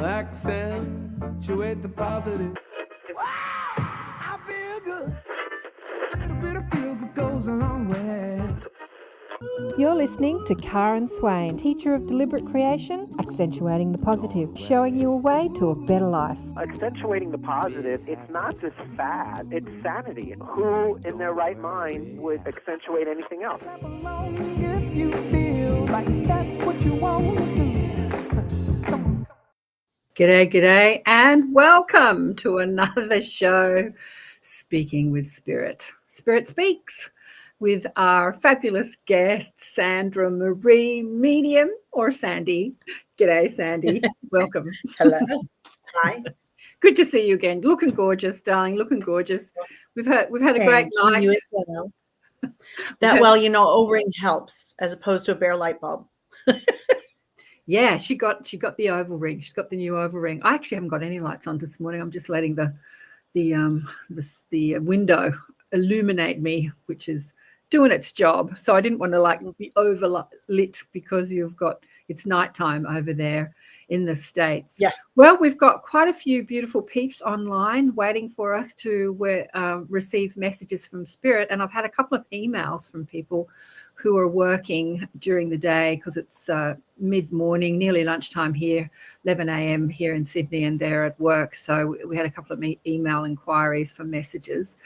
Accentuate the positive. Wow, I feel good. A little bit of feel good goes a long way. You're listening to Karen Swain, teacher of deliberate creation, accentuating the positive, showing you a way to a better life. Accentuating the positive, it's not just fad, it's sanity. Who in their right mind would accentuate anything else? Clap along if you feel like that's what you want to do. G'day, and welcome to another show, Speaking with Spirit. Spirit Speaks, with our fabulous guest, Sandra Marie Medium, or Sandy. G'day, Sandy. Welcome. Hello. Hi. Good to see you again. Looking gorgeous, darling. Looking gorgeous. We've had a great night. You as well. O-ring helps as opposed to a bare light bulb. Yeah, she got the oval ring. She's got the new oval ring. I actually haven't got any lights on this morning. I'm just letting the window illuminate me, which is doing its job. So I didn't want to be overlit because it's nighttime over there in the States. Yeah. Well, we've got quite a few beautiful peeps online waiting for us to receive messages from Spirit, and I've had a couple of emails from people who are working during the day because it's mid-morning, nearly lunchtime here, 11 a.m. here in Sydney, and they're at work. So we had a couple of email inquiries for messages.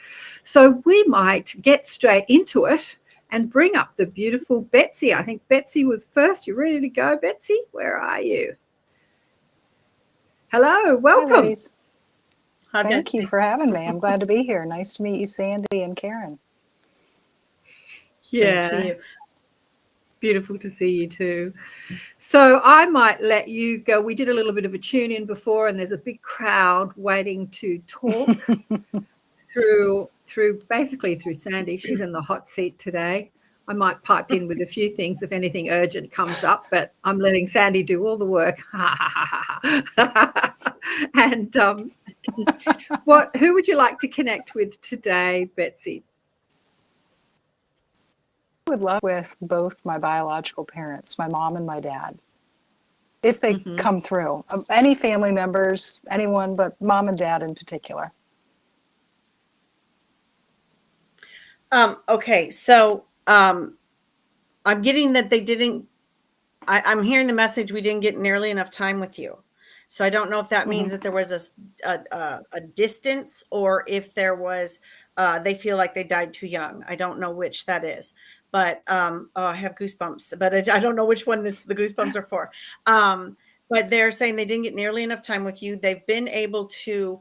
So we might get straight into it and bring up the beautiful Betsy. I think Betsy was first. You ready to go, Betsy? Where are you? Hello, welcome. Hi, Thank you for having me. I'm glad to be here. Nice to meet you, Sandy and Karen. Yeah. Same to you. Beautiful to see you too. So I might let you go. We did a little bit of a tune in before, and there's a big crowd waiting to talk through Sandy. She's in the hot seat today. I might pipe in with a few things if anything urgent comes up, but I'm letting Sandy do all the work. And who would you like to connect with today, Betsy? I would love with both my biological parents, my mom and my dad, if they come through. Any family members, anyone, but mom and dad in particular. Okay, so I'm getting that they didn't. I'm hearing the message we didn't get nearly enough time with you. So I don't know if that means that there was a distance, or if there was they feel like they died too young. I don't know which that is. But I have goosebumps, but I don't know which one the goosebumps are for. But they're saying they didn't get nearly enough time with you. They've been able to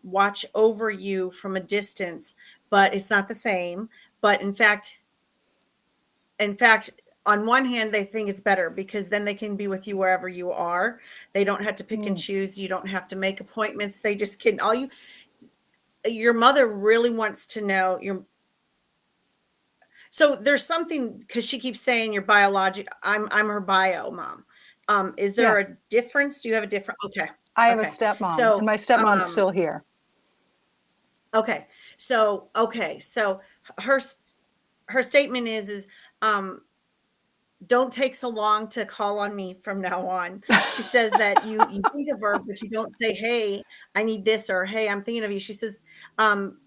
watch over you from a distance, but it's not the same. But in fact, on one hand, they think it's better because then they can be with you wherever you are. They don't have to pick and choose. You don't have to make appointments. They just can. Your mother really wants to know your. So there's something, because she keeps saying you're biological. I'm her bio mom. Is there a difference? Do you have a different? Okay. I have a stepmom, and my stepmom's still here. Okay. So her statement is don't take so long to call on me from now on. She says that you think of her, but you don't say, hey, I need this, or hey, I'm thinking of you. She says,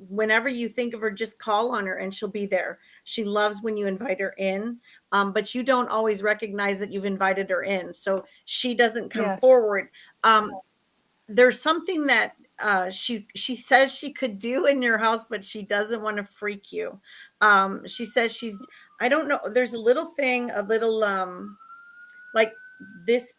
whenever you think of her, just call on her and she'll be there. She loves when you invite her in, but you don't always recognize that you've invited her in. So she doesn't come forward. There's something that she says she could do in your house, but she doesn't want to freak you. She says I don't know. There's a little thing, like this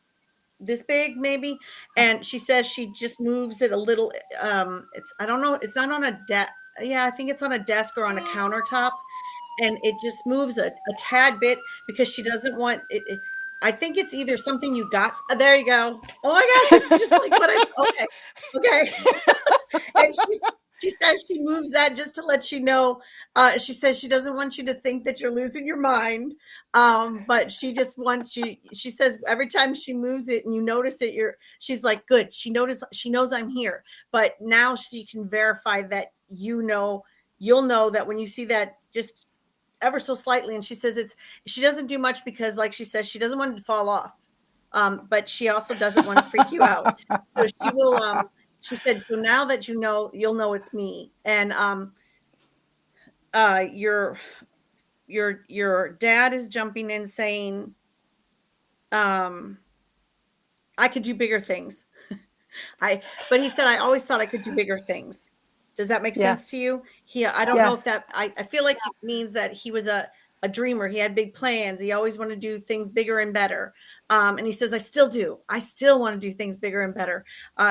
big maybe. And she says she just moves it a little. I don't know. It's not on a desk. Yeah, I think it's on a desk or on a countertop. And it just moves a tad bit because she doesn't want it. I think it's either something you got. There you go. Oh my gosh, it's just like okay. And she says she moves that just to let you know. She says she doesn't want you to think that you're losing your mind, but she just wants you. She says every time she moves it and you notice it, she's like, good. She knows I'm here, but now she can verify that you'll know that when you see that just ever so slightly. And she says she doesn't do much because, like she says, she doesn't want it to fall off. but she also doesn't want to freak you out. So she will. She said, so now that you know, you'll know it's me. And your dad is jumping in saying, I could do bigger things. But he said, I always thought I could do bigger things. Does that make sense to you? I don't know if Yes. that, I feel like it means that he was a dreamer. He had big plans. He always wanted to do things bigger and better. And he says, I still do. I still want to do things bigger and better.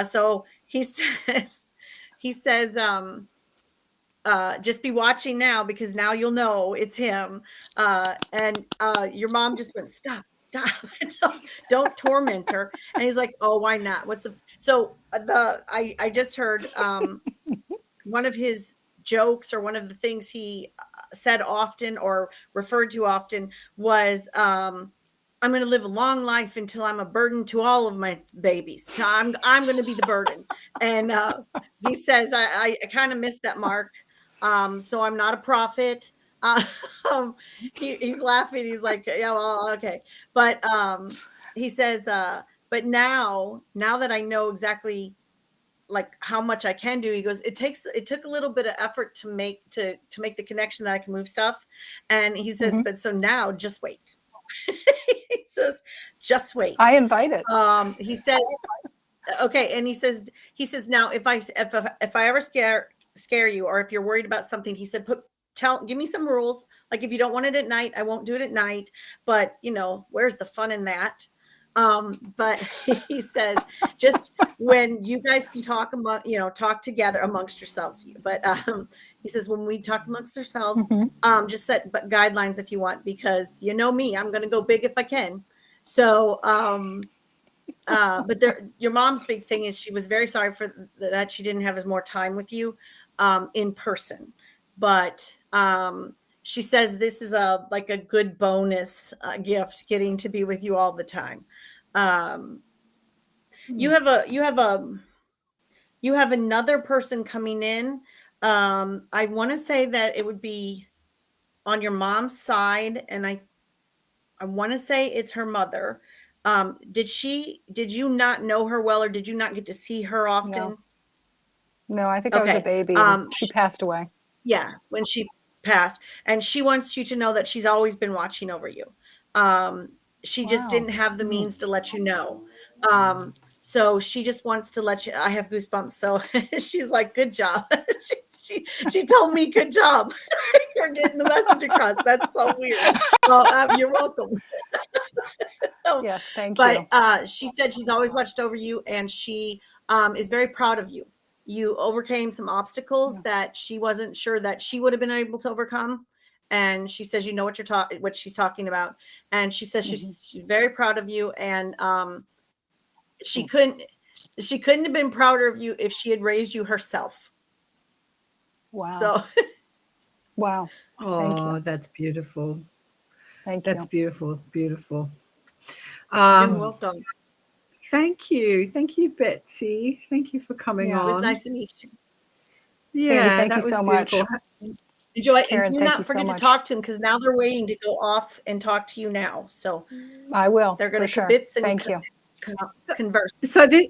So he says, just be watching now, because now you'll know it's him. And your mom just went, stop. Don't torment her. And he's like, oh, why not? I just heard one of his jokes, or one of the things he said often or referred to often, was I'm going to live a long life until I'm a burden to all of my babies. So I'm going to be the burden. And he says, I kind of missed that mark. So I'm not a prophet. He's laughing. He's like, yeah, well, okay. But he says, but now that I know exactly like how much I can do, he goes, it took a little bit of effort to make the connection that I can move stuff. And he says, but so now just wait. He says, just wait. I invite it. He says, okay. And he says, now if I ever scare you, or if you're worried about something, he said, give me some rules. Like, if you don't want it at night, I won't do it at night. But where's the fun in that? But he says, just when you guys can talk talk together amongst yourselves. But he says, when we talk amongst ourselves, just set guidelines if you want, because me, I'm going to go big if I can. So, but your mom's big thing is she was very sorry for that she didn't have more time with you in person. But she says this is a good bonus gift, getting to be with you all the time. You have another person coming in. I want to say that it would be on your mom's side, and I want to say it's her mother. Did you not know her well, or did you not get to see her often? No, I think I was a baby. She passed away. Yeah, when she passed. And she wants you to know that she's always been watching over you. She just didn't have the means to let you know. So she just wants to let you, I have goosebumps. So she's like, good job. She told me, good job. You're getting the message across. That's so weird. Well, you're welcome. Yes, thank you. But she said she's always watched over you, and she is very proud of you. You overcame some obstacles that she wasn't sure that she would have been able to overcome. And she says, what she's talking about. And she says she's very proud of you. And she couldn't have been prouder of you if she had raised you herself. Wow. So wow. Oh, that's beautiful. Thank you. That's beautiful. Beautiful. you're welcome. Thank you, Betsy. Thank you for coming on. It was nice to meet you. Yeah, Sandy, thank that you was so much. beautiful. Enjoy. Karen, and do thank not you so forget to much. talk to them, because now they're waiting to go off and talk to you now. So I will. they're going to for sure. kibitz and Thank you. converse. So this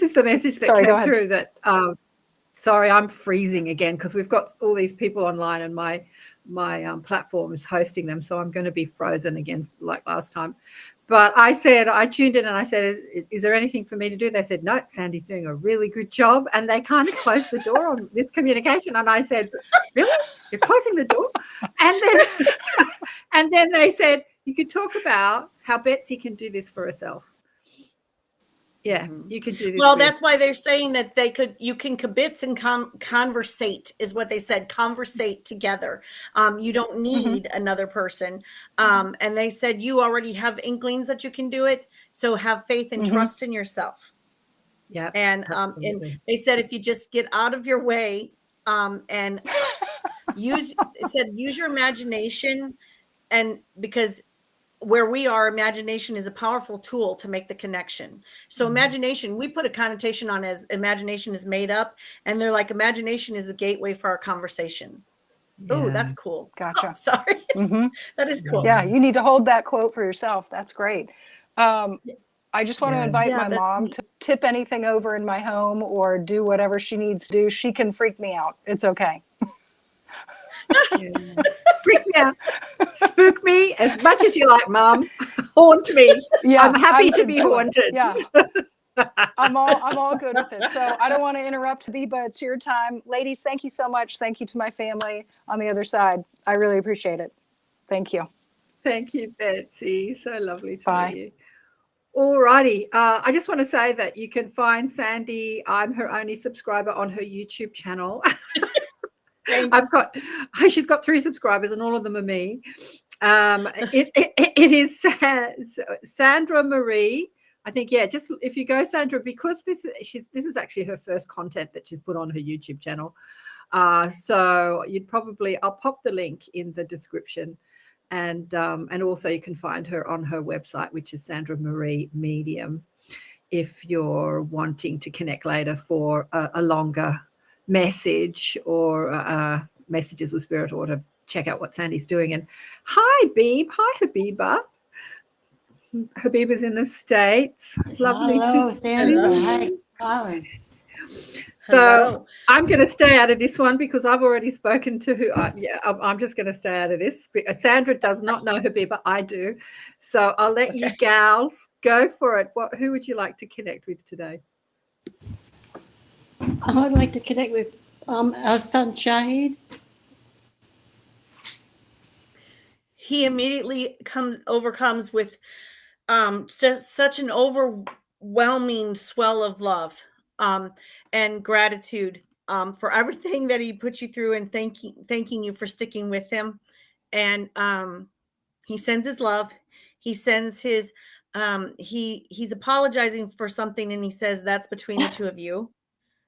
is the message that Sorry, go came ahead. through that sorry, I'm freezing again because we've got all these people online, and my platform is hosting them, so I'm going to be frozen again like last time. But I tuned in and I said, is there anything for me to do? They said, no, Sandy's doing a really good job. And they kind of closed the door on this communication. And I said, really? You're closing the door? And then they said, you could talk about how Betsy can do this for herself. Yeah, you could do this. Well, that's why they're saying that you can kibitz and conversate is what they said. Conversate together. You don't need another person. And they said you already have inklings that you can do it. So have faith and trust in yourself. Yeah. And they said if you just get out of your way and use your imagination, and because where we are, imagination is a powerful tool to make the connection. So imagination, we put a connotation on as imagination is made up, and they're like, imagination is the gateway for our conversation. Yeah. Oh, that's cool. Gotcha. Oh, sorry. That is cool. Yeah, you need to hold that quote for yourself. That's great. I just want to Yeah. invite Yeah, my mom to tip anything over in my home or do whatever she needs to do. She can freak me out. It's okay. Yeah. Freak me out. Spook me as much as you like, Mum. Haunt me. Yeah, I'm happy to be do it. haunted. Yeah, I'm all good with it. So I don't want to interrupt Biba. It's your time. Ladies, thank you so much. Thank you to my family on the other side. I really appreciate it. Thank you. Thank you, Betsy. So lovely to Bye. meet you. All righty. I just want to say that you can find Sandy. I'm her only subscriber on her YouTube channel. thanks. She's got 3 subscribers and all of them are me. It is Sandra Marie. I think, yeah, just if you go Sandra, because this is actually her first content that she's put on her YouTube channel. So I'll pop the link in the description. And also you can find her on her website, which is Sandra Marie Medium, if you're wanting to connect later for a longer message or messages with spirit, or to check out what Sandy's doing. And hi, Beeb. Hi, Habiba. Habiba's in the States. Lovely Hello, to Sandra. see Hi, you. Karen. So Hello. I'm going to stay out of this one because I've already spoken to who. I'm just going to stay out of this. Sandra does not know Habiba. I do. So I'll let you gals go for it. Who would you like to connect with today? I would like to connect with our son Shahid. He immediately overcomes with such an overwhelming swell of love and gratitude for everything that he put you through, and thanking you for sticking with him. And he sends his love. He sends his he's apologizing for something, and he says that's between the two of you.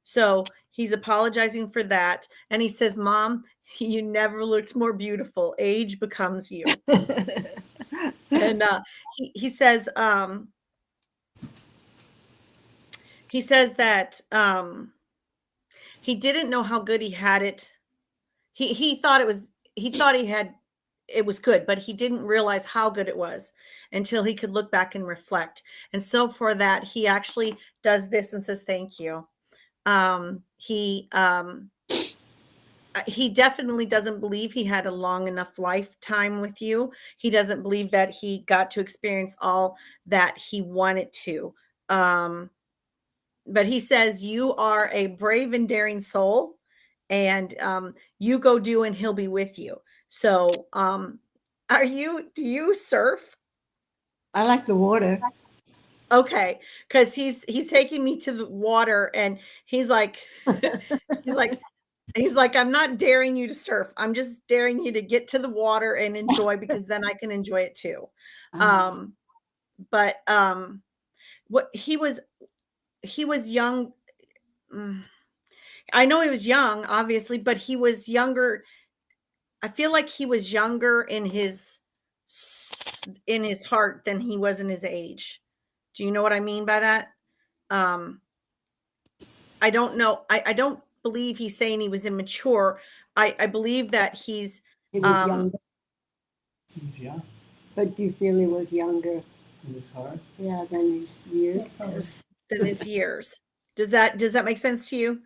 So he's apologizing for that. And he says, Mom, you never looked more beautiful. Age becomes you. And he says that he didn't know how good he had it. He thought it was good, but he didn't realize how good it was until he could look back and reflect. And so for that, he actually does this and says, thank you. He definitely doesn't believe he had a long enough lifetime with you. He doesn't believe that he got to experience all that he wanted to. But he says you are a brave and daring soul, and you go do, and he'll be with you. So do you surf? I like the water. Okay, because he's taking me to the water, and he's like he's like, I'm not daring you to surf. I'm just daring you to get to the water and enjoy, because then I can enjoy it too. But what he was young. I know he was young, obviously, but he was younger. I feel like he was younger in his heart than he was in his age. Do you know what I mean by that? I don't know. I don't believe he's saying he was immature. I believe that He was younger. Yeah, But do you feel he was younger? in his heart. Yeah, than his years? than his years. Does that make sense to you?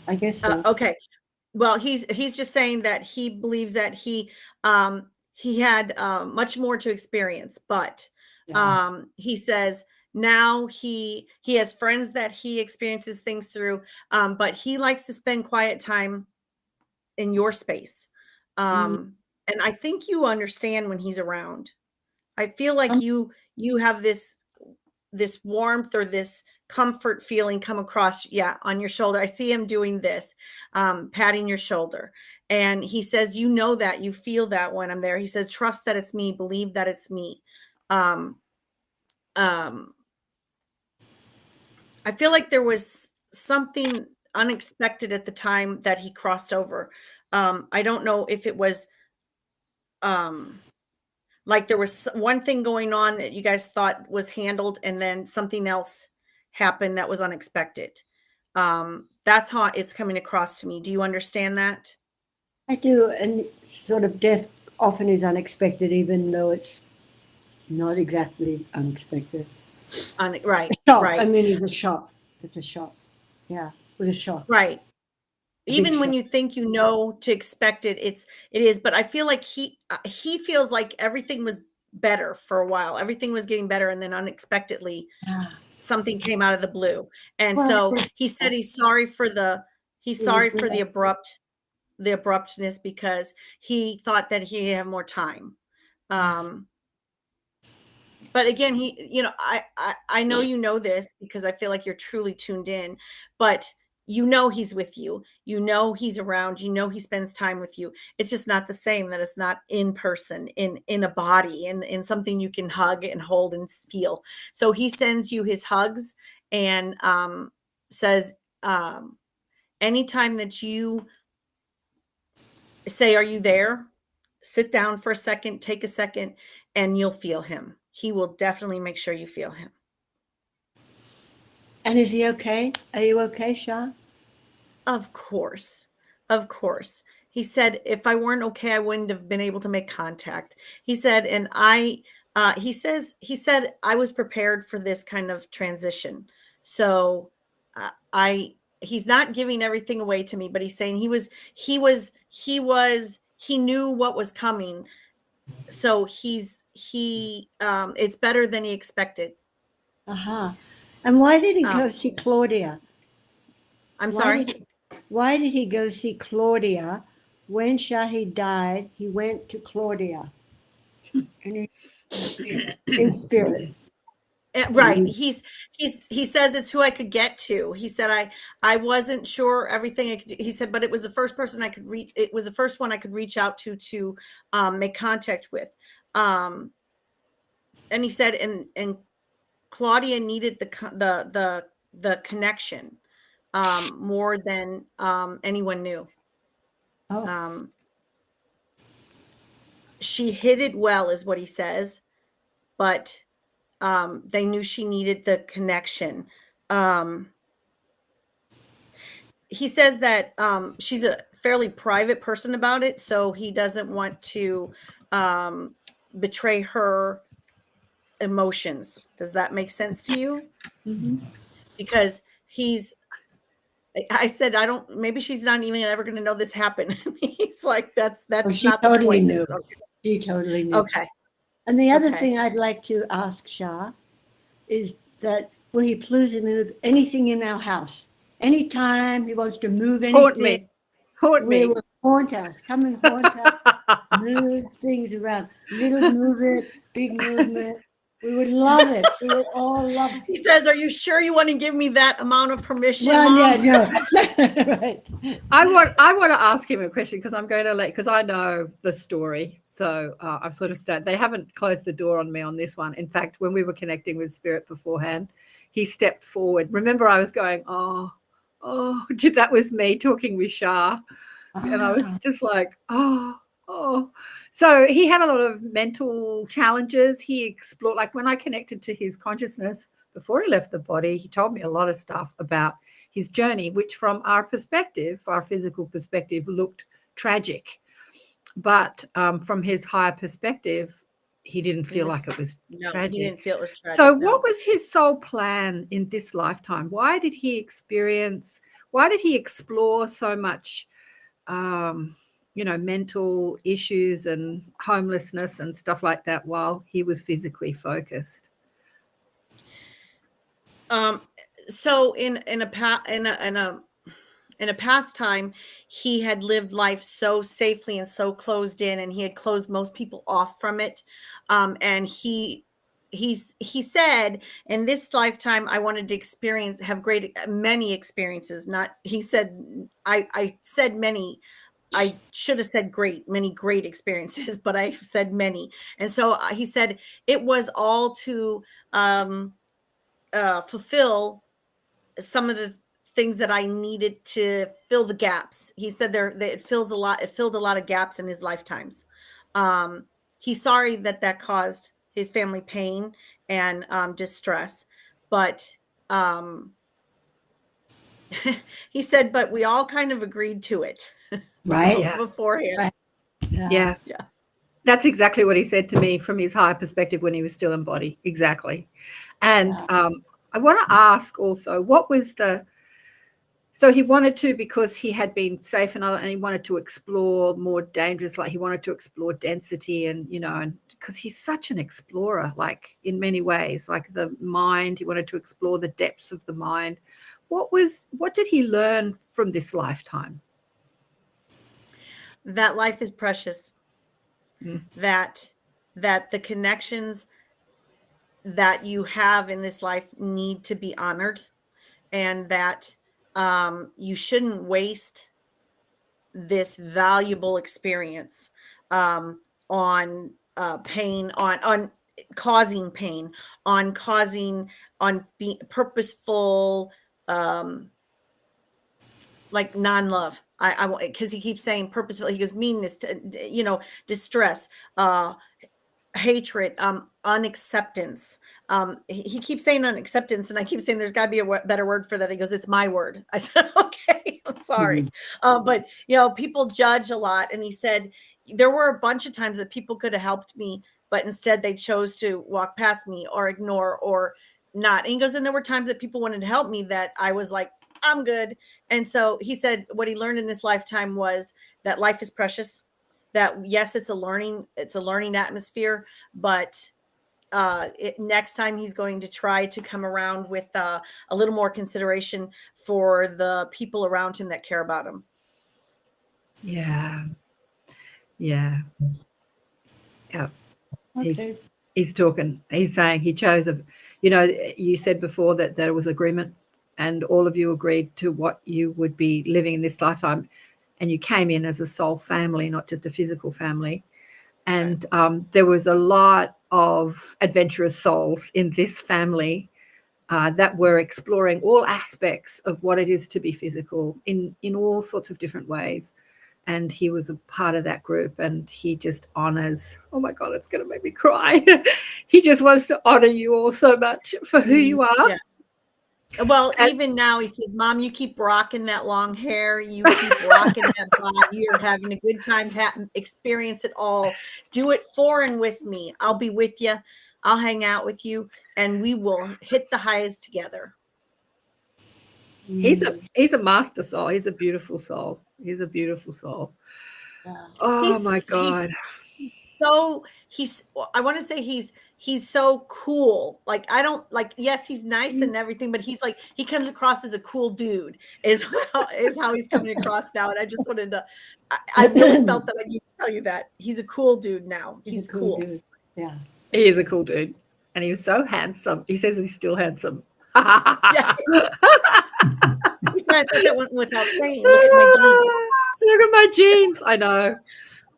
I guess so. Okay. Well, he's just saying that he believes that he had much more to experience, but he says now he has friends that he experiences things through, but he likes to spend quiet time in your space. And I think you understand when he's around. I feel like you have this warmth or this comfort feeling come across on your shoulder. I see him doing this, patting your shoulder, and he says, you know that, you feel that when I'm there. He says, trust that it's me, believe that it's me. I feel like there was something unexpected at the time that he crossed over. I don't know if it was like there was one thing going on that you guys thought was handled, and then something else happened that was unexpected. That's how it's coming across to me. Do you understand that? I do, and sort of death often is unexpected, even though it's Not exactly unexpected. Right, Shock. right, I mean, it's a shock. It's a shock. Yeah, it was a shock. right. A big Even when shock. you think you know to expect it, it is. But I feel like he feels like everything was better for a while. Everything was getting better, and then unexpectedly Yeah. something came out of the blue. And Well, so he said he's sorry for the abruptness because he thought that he'd have more time. But again, I know you know this because I feel like you're truly tuned in, but you know he's with you. You know he's around. You know he spends time with you. It's just not the same that it's not in person, in a body, in something you can hug and hold and feel. So he sends you his hugs and says, anytime that you say, "Are you there?" Sit down for a second, take a second, and you'll feel him. He will definitely make sure you feel him. and is he okay? Are you okay, Sean? Of course. Of course. He said, if I weren't okay, I wouldn't have been able to make contact. He said, and he said, I was prepared for this kind of transition. So he's not giving everything away to me, but he's saying he knew what was coming. So it's better than he expected. Uh-huh. And why did he go see Claudia? I'm sorry. Why did he go see Claudia? When Shahid died, he went to Claudia. In spirit. Right. He says it's who I could get to. He said, I wasn't sure everything I could do. He said, but it was the first person I could reach. It was the first one I could reach out to make contact with. And he said, and Claudia needed the connection more than anyone knew. She hid it well, is what he says, but they knew she needed the connection. He says that she's a fairly private person about it, so he doesn't want to betray her emotions. Does that make sense to you? Mm-hmm. Because I said, maybe she's not even ever going to know this happened. He's like, that's she not totally the point. knew. She totally knew. Okay. And the other thing I'd like to ask Shah is that will he please move anything in our house? Anytime he wants to move anything, Haunt me. will haunt us. Come and haunt us. Move things around. Little movement, big movement. We would love it. We would all love it. He says, "Are you sure you want to give me that amount of permission, Well, Mom?" yeah, no. Right. I want to ask him a question because because I know the story. So I've sort of started. They haven't closed the door on me on this one. In fact, when we were connecting with Spirit beforehand, he stepped forward. Remember, I was going, that was me talking with Shah. And I was just like, oh. So he had a lot of mental challenges. He explored, like when I connected to his consciousness before he left the body, he told me a lot of stuff about his journey, which from our perspective, our physical perspective, looked tragic. But from his higher perspective, he didn't feel like it was tragic. He didn't feel it was tragic. So what was his sole plan in this lifetime? Why did he explore so much mental issues and homelessness and stuff like that while he was physically focused? So in a past time, he had lived life so safely and so closed in, and he had closed most people off from it. And he said, in this lifetime, I wanted to have many experiences. He said, I said many. I should have said many great experiences, but I said many. And so he said it was all to fulfill some of the things that I needed to fill the gaps. He said it filled a lot of gaps in his lifetimes. He's sorry that caused his family pain and distress, but he said, but we all kind of agreed to it. Right. Beforehand. Right. Yeah. That's exactly what he said to me from his higher perspective when he was still in body. Exactly. And I want to ask also, what was so he wanted to, because he had been safe and he wanted to explore more dangerous, like he wanted to explore density and, and because he's such an explorer, like in many ways, like the mind, he wanted to explore the depths of the mind. What did he learn from this lifetime? That life is precious. That the connections that you have in this life need to be honored, and that you shouldn't waste this valuable experience on pain, on causing pain, on being purposeful, like non-love. I because he keeps saying purposeful. He goes meanness, distress, hatred, unacceptance. He keeps saying unacceptance, and I keep saying there's got to be a better word for that. He goes, it's my word. I said, okay, I'm sorry. But people judge a lot, and he said there were a bunch of times that people could have helped me, but instead they chose to walk past me or ignore or not. And he goes, and there were times that people wanted to help me that I was like, I'm good. And so he said what he learned in this lifetime was that life is precious, that yes, it's a learning atmosphere, but next time he's going to try to come around with a little more consideration for the people around him that care about him. Yeah. Okay. He's talking, he's saying he chose you said before that there was agreement and all of you agreed to what you would be living in this lifetime, and you came in as a soul family, not just a physical family. And there was a lot of adventurous souls in this family that were exploring all aspects of what it is to be physical in all sorts of different ways. And he was a part of that group, and he just honors, oh my God, it's going to make me cry. He just wants to honor you all so much for who you are. Yeah. Well, even now he says, Mom, you keep rocking that long hair. You keep rocking that body. You're having a good time. Experience it all. Do it for and with me. I'll be with you. I'll hang out with you, and we will hit the highs together. He's a master soul. He's a beautiful soul. He's a beautiful soul. Yeah. Oh my God. I want to say he's so cool. Like, I don't like, yes, he's nice and everything, but he's like, he comes across as a cool dude is how he's coming across now. And I just wanted to, I really felt that I need to tell you that he's a cool dude now. He's cool. Dude. Yeah. He is a cool dude. And he was so handsome. He says he's still handsome. Yeah. He said, I think that went without saying. Look at my jeans. Look at my jeans. I know.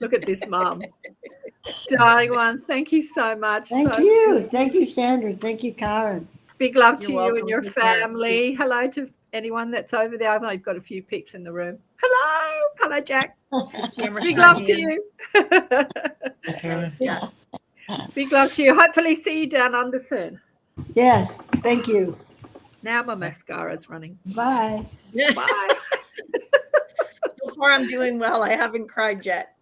Look at this, Mom. Darling one, thank you so much. Thank you. Thank you, Sandra. Thank you, Karen. Big love to You're you and your welcome. Take care. family. Hello to anyone that's over there. I've got a few peeps in the room. Hello, Jack. Big love to you. Okay. Yes. Big love to you. Hopefully see you down under soon. Yes. Thank you. Now my mascara's running. Bye. Bye. So far, I'm doing well. I haven't cried yet.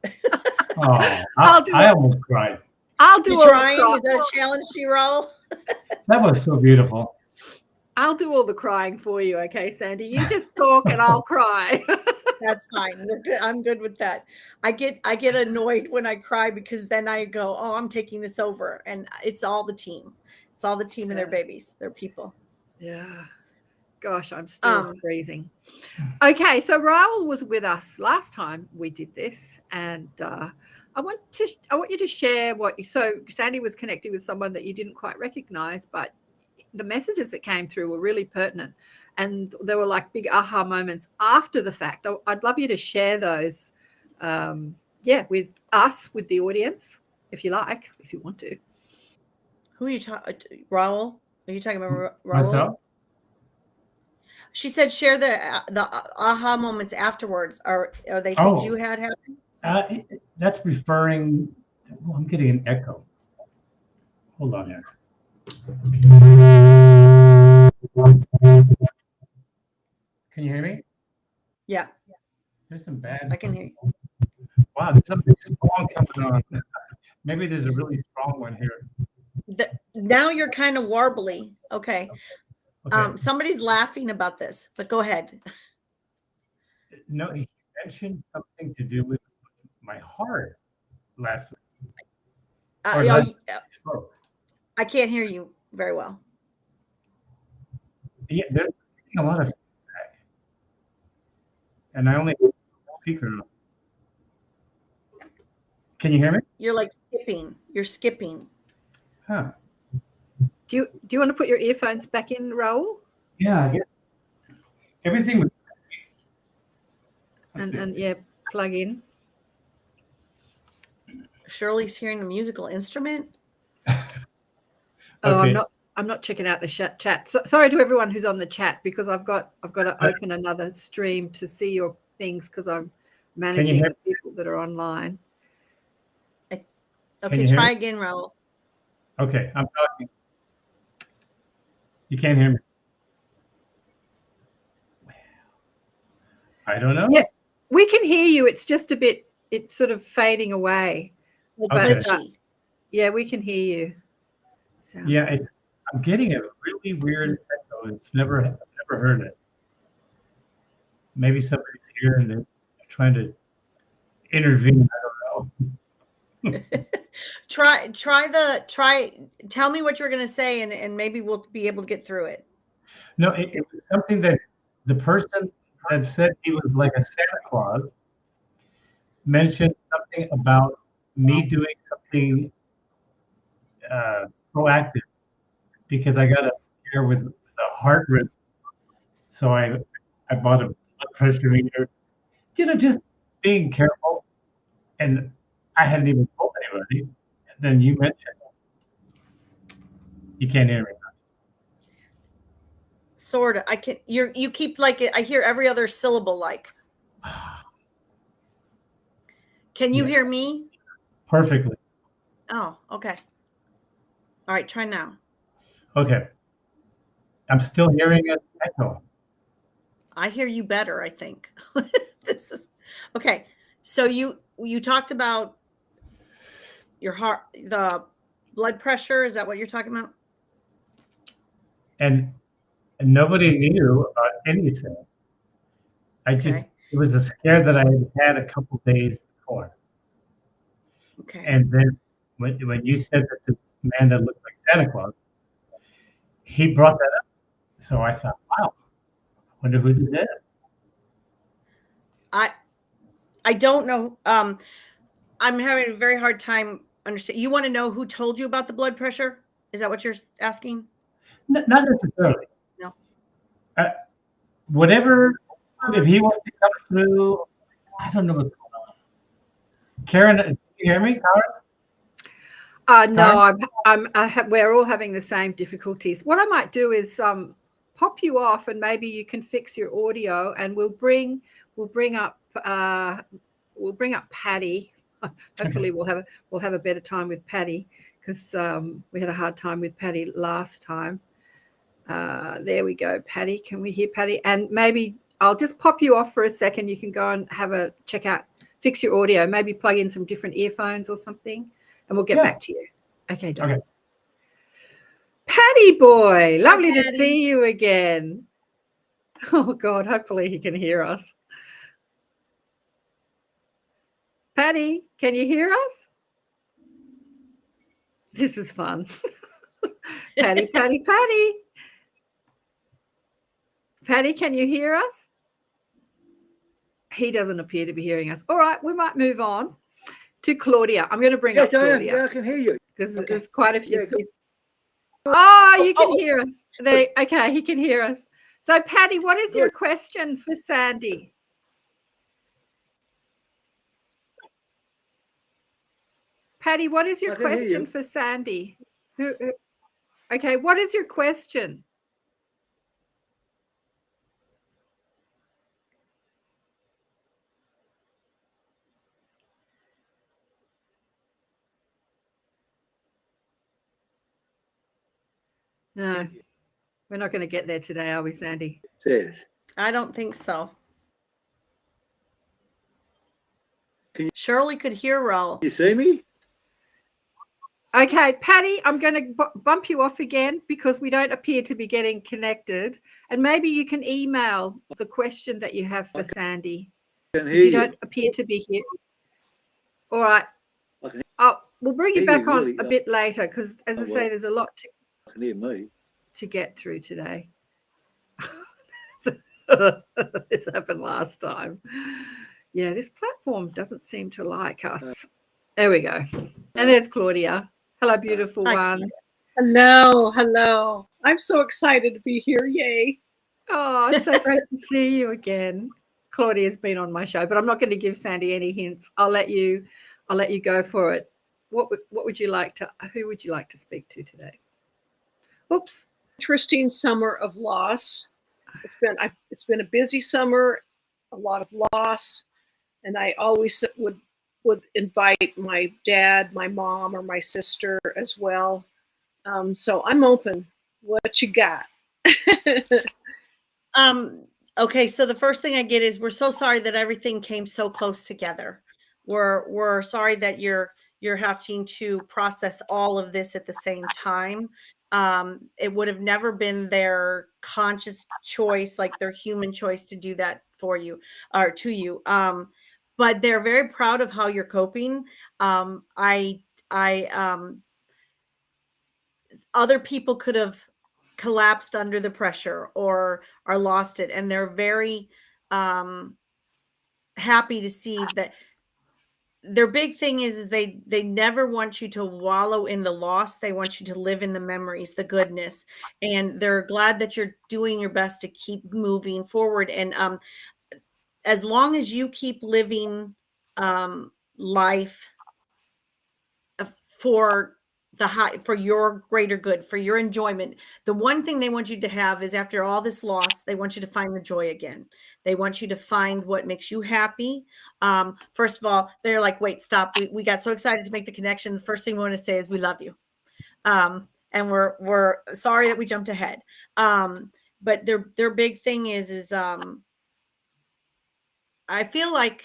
Oh, I almost cried. I'll do You all the trying? crying. Is that a challenge, She-Roll? That was so beautiful. I'll do all the crying for you, okay, Sandy? You just talk and I'll cry. That's fine. We're good. I'm good with that. I get annoyed when I cry because then I go, oh, I'm taking this over. And it's all the team. It's all the team and their babies, their people. Yeah. Gosh, I'm still freezing. Okay, so Raoul was with us last time we did this, and I want you to share so Sandy was connecting with someone that you didn't quite recognize, but the messages that came through were really pertinent, and there were like big aha moments after the fact. I'd love you to share those, with us, with the audience, if you like, if you want to. Who are you talking? Raoul? Are you talking about Raoul? Myself? She said share the aha moments afterwards. Are they things you had happen? That's referring. Oh, I'm getting an echo. Hold on here. Can you hear me? Yeah, There's some bad. I can hear you. Wow, there's something strong coming on. Maybe there's a really strong one here. Now you're kind of warbly. Okay. Okay. Somebody's laughing about this, but go ahead. No, he mentioned something to do with my heart last week. Or last week he spoke. I can't hear you very well. Yeah, there's a lot of feedback. And I only have the speaker on. Can you hear me? You're like skipping. You're skipping. Huh. Do you want to put your earphones back in, Raul? Yeah, I guess. Everything was. And yeah, plug in. Shirley's hearing a musical instrument. Oh, Okay. I'm not checking out the chat. So, sorry to everyone who's on the chat, because I've got to open another stream to see your things, because I'm managing the people that are online. Okay, try again, Raul. Okay, I'm talking. You can't hear me. I don't know. Yeah, we can hear you. It's just a bit, it's sort of fading away. Okay. But yeah, we can hear you. Yeah, I'm getting a really weird echo. I've never heard it. Maybe somebody's here and they're trying to intervene. I don't know. Tell me what you're going to say, and maybe we'll be able to get through it. No, it was something that the person that said he was like a Santa Claus mentioned something about me doing something proactive, because I got a scare with the heart rhythm. So I bought a blood pressure meter, just being careful. And I hadn't even told anybody. And then you mentioned it. You can't hear me. Sort of. I can. You keep like it. I hear every other syllable. Like. Can you hear me? Perfectly. Oh, okay. All right, try now. Okay. I'm still hearing an echo. I hear you better, I think. This is okay. So you talked about your heart, the blood pressure. Is that what you're talking about? And nobody knew about anything. It was a scare that I had a couple days before. Okay. And then when you said that this man that looked like Santa Claus, he brought that up. So I thought, wow, I wonder who this is. I don't know. I'm having a very hard time understanding. You want to know who told you about the blood pressure? Is that what you're asking? Not necessarily. No. Whatever, if he wants to come through, I don't know what's going on. Karen, do you hear me, Karen? No, we're all having the same difficulties. What I might do is pop you off, and maybe you can fix your audio, and we'll bring up Patty. Hopefully we'll have a better time with Patty, because we had a hard time with Patty last time. There we go, Patty. Can we hear Patty? And maybe I'll just pop you off for a second. You can go and have a check out, fix your audio, maybe plug in some different earphones or something, and we'll get back to you. Okay, Don. Okay. Patty boy, lovely Hi, to see you again. Oh God, hopefully he can hear us. Patty, can you hear us? This is fun. Patty. Patty, can you hear us? He doesn't appear to be hearing us. All right, we might move on to Claudia. I'm going to bring up Claudia. Yes, I am. Yeah, I can hear you. There's quite a few people. Oh, you can hear us. Okay, he can hear us. So, Patty, what is your question for Sandy? Patty, what is your question for Sandy? Okay, what is your question? No, we're not going to get there today, are we, Sandy? Yes. I don't think so. Shirley could hear Raul. You see me? Okay, Patty, I'm going to bump you off again because we don't appear to be getting connected. And maybe you can email the question that you have for Sandy. Because you don't appear to be here. All right. We'll bring you back on a bit later because, as I say, there's a lot to get through today. This happened last time. Yeah, this platform doesn't seem to like us. There we go. And there's Claudia. Hello, beautiful one. Hello, hello. I'm so excited to be here. Yay. Oh, it's so great to see you again. Claudia's been on my show, but I'm not going to give Sandy any hints. I'll let you go for it. What would you like to, who would you like to speak to today? Oops. Interesting summer of loss. It's been a busy summer, a lot of loss, and I always would invite my dad, my mom, or my sister as well. So I'm open. What you got? Okay, so the first thing I get is we're so sorry that everything came so close together. We're sorry that you're having to process all of this at the same time. It would have never been their conscious choice, like their human choice to do that for you or to you. But they're very proud of how you're coping. Other people could have collapsed under the pressure or lost it, and they're very happy to see that. Their big thing is they never want you to wallow in the loss. They want you to live in the memories, the goodness, and they're glad that you're doing your best to keep moving forward. And as long as you keep living life for for your greater good, for your enjoyment. The one thing they want you to have is, after all this loss, they want you to find the joy again. They want you to find what makes you happy. First of all, they're like, wait, stop. We got so excited to make the connection. The first thing we want to say is we love you. And we're sorry that we jumped ahead. But their big thing is I feel like,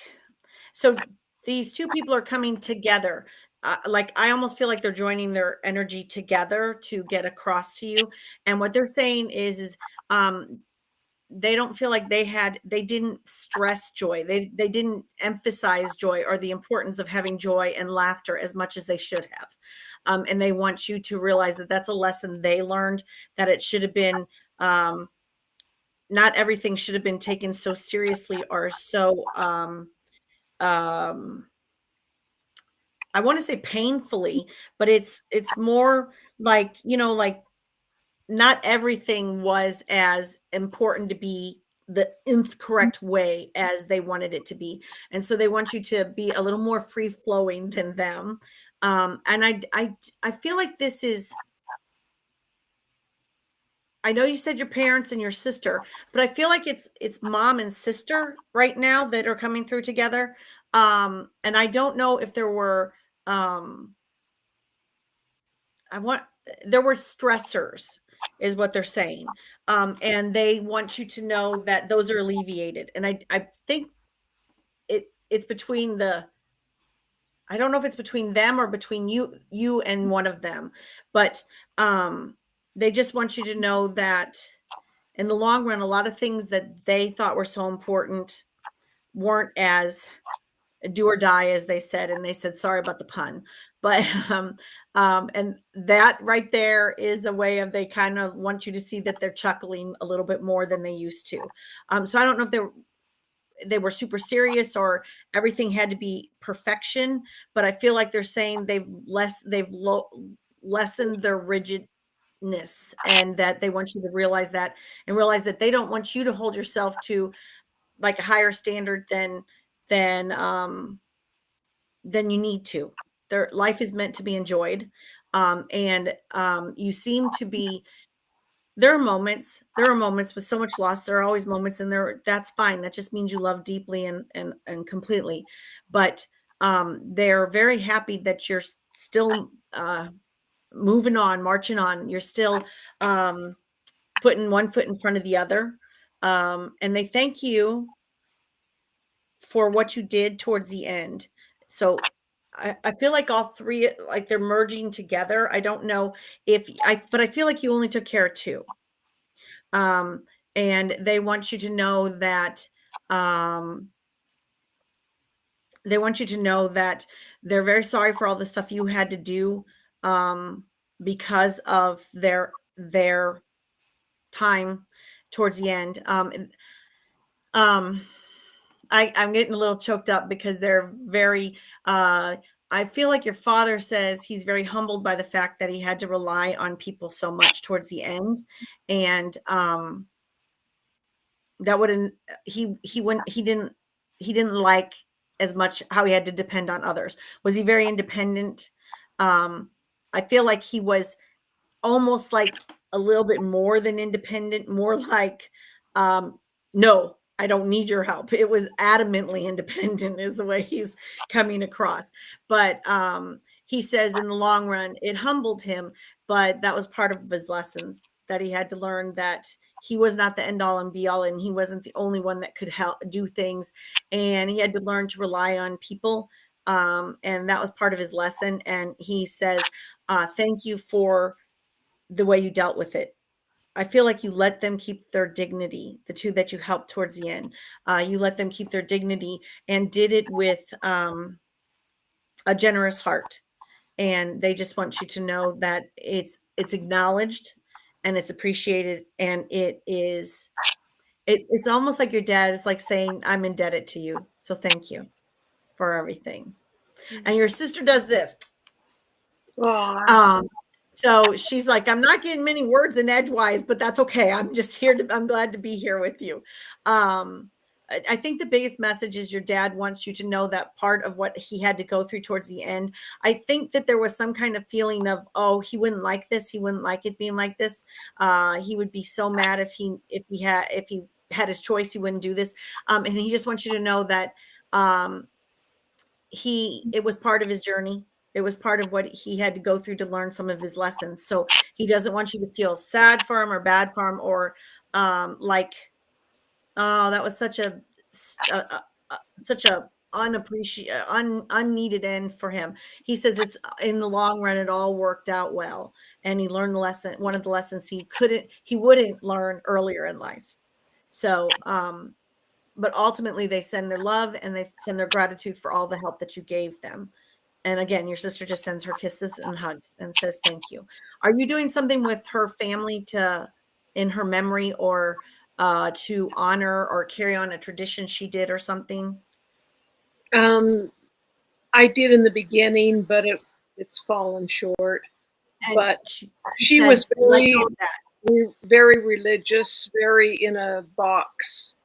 so these two people are coming together. Like, I almost feel like they're joining their energy together to get across to you. And what they're saying is they don't feel like they didn't stress joy. They didn't emphasize joy or the importance of having joy and laughter as much as they should have. And they want you to realize that that's a lesson they learned, that it should have been, not everything should have been taken so seriously or so, I want to say painfully, but it's more like, like, not everything was as important to be the incorrect way as they wanted it to be. And so they want you to be a little more free flowing than them. And I feel like this is, I know you said your parents and your sister, but I feel like it's mom and sister right now that are coming through together. And I don't know if there were, there were stressors, is what they're saying. And they want you to know that those are alleviated. And I think it's between I don't know if it's between them or between you and one of them, but they just want you to know that in the long run, a lot of things that they thought were so important weren't as do or die, as they said. And they said, sorry about the pun, but and that right there is a way of, they kind of want you to see that they're chuckling a little bit more than they used to. So I don't know if they were super serious or everything had to be perfection, but I feel like they're saying they've lessened their rigidness, and that they want you to realize that, and realize that they don't want you to hold yourself to like a higher standard than you need to. Their life is meant to be enjoyed. And you seem to be, there are moments with so much loss. There are always moments, and that's fine. That just means you love deeply and completely. But they're very happy that you're still moving on, marching on. You're still putting one foot in front of the other. And they thank you for what you did towards the end. So I feel like all three, like they're merging together. I don't know but I feel like you only took care of two. And they want you to know that, they want you to know that they're very sorry for all the stuff you had to do, because of their time towards the end. I'm getting a little choked up because they're very, I feel like your father says he's very humbled by the fact that he had to rely on people so much towards the end. And that wouldn't, he wouldn't, he didn't like as much how he had to depend on others. Was he very independent? I feel like he was almost like a little bit more than independent, more like, no, I don't need your help. It was adamantly independent is the way he's coming across. But he says in the long run, it humbled him, but that was part of his lessons that he had to learn, that he was not the end all and be all, and he wasn't the only one that could help do things. And he had to learn to rely on people. And that was part of his lesson. And he says, thank you for the way you dealt with it. I feel like you let them keep their dignity, the two that you helped towards the end. You let them keep their dignity and did it with a generous heart. And they just want you to know that it's acknowledged and it's appreciated. And it's almost like your dad is like saying, I'm indebted to you. So thank you for everything. And your sister does this. So she's like, I'm not getting many words in edgewise, but that's okay. I'm just here I'm glad to be here with you. I think the biggest message is your dad wants you to know that part of what he had to go through towards the end. I think that there was some kind of feeling of, oh, he wouldn't like this. He wouldn't like it being like this. He would be so mad if he had his choice, he wouldn't do this. And he just wants you to know that it was part of his journey. It was part of what he had to go through to learn some of his lessons. So he doesn't want you to feel sad for him or bad for him, or like, oh, that was such a unneeded end for him. He says it's in the long run, it all worked out well. And he learned the lesson, one of the lessons he wouldn't learn earlier in life. So, but ultimately they send their love and they send their gratitude for all the help that you gave them. And again, your sister just sends her kisses and hugs and says, thank you. Are you doing something with her family in her memory, or to honor or carry on a tradition she did or something? I did in the beginning, but it's fallen short. And but she was very, that. very religious, very in a box.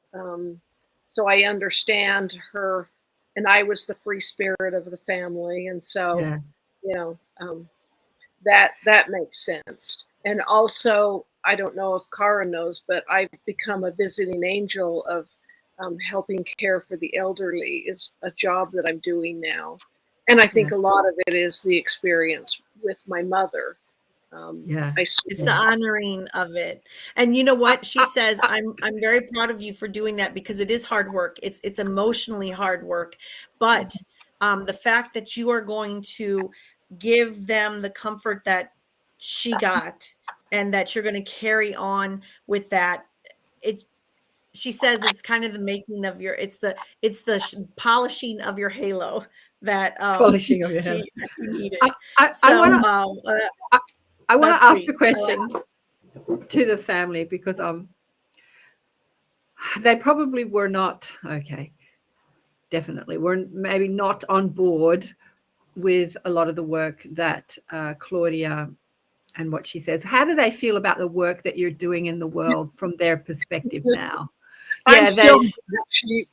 So I understand her, and I was the free spirit of the family. And so, Yeah. you know, that makes sense. And also, I don't know if Cara knows, but I've become a visiting angel of helping care for the elderly is a job that I'm doing now. And I think a lot of it is the experience with my mother. It's the honoring of it. And you know what she says, I'm very proud of you for doing that, because it is hard work. It's emotionally hard work, but the fact that you are going to give them the comfort that she got, and that you're going to carry on with that, she says it's kind of the making of it's the polishing of your halo that polishing of your halo needed. I want to ask a question to the family, because they probably were not definitely were maybe not on board with a lot of the work that Claudia and what she says. How do they feel about the work that you're doing in the world from their perspective now? I'm still cheap.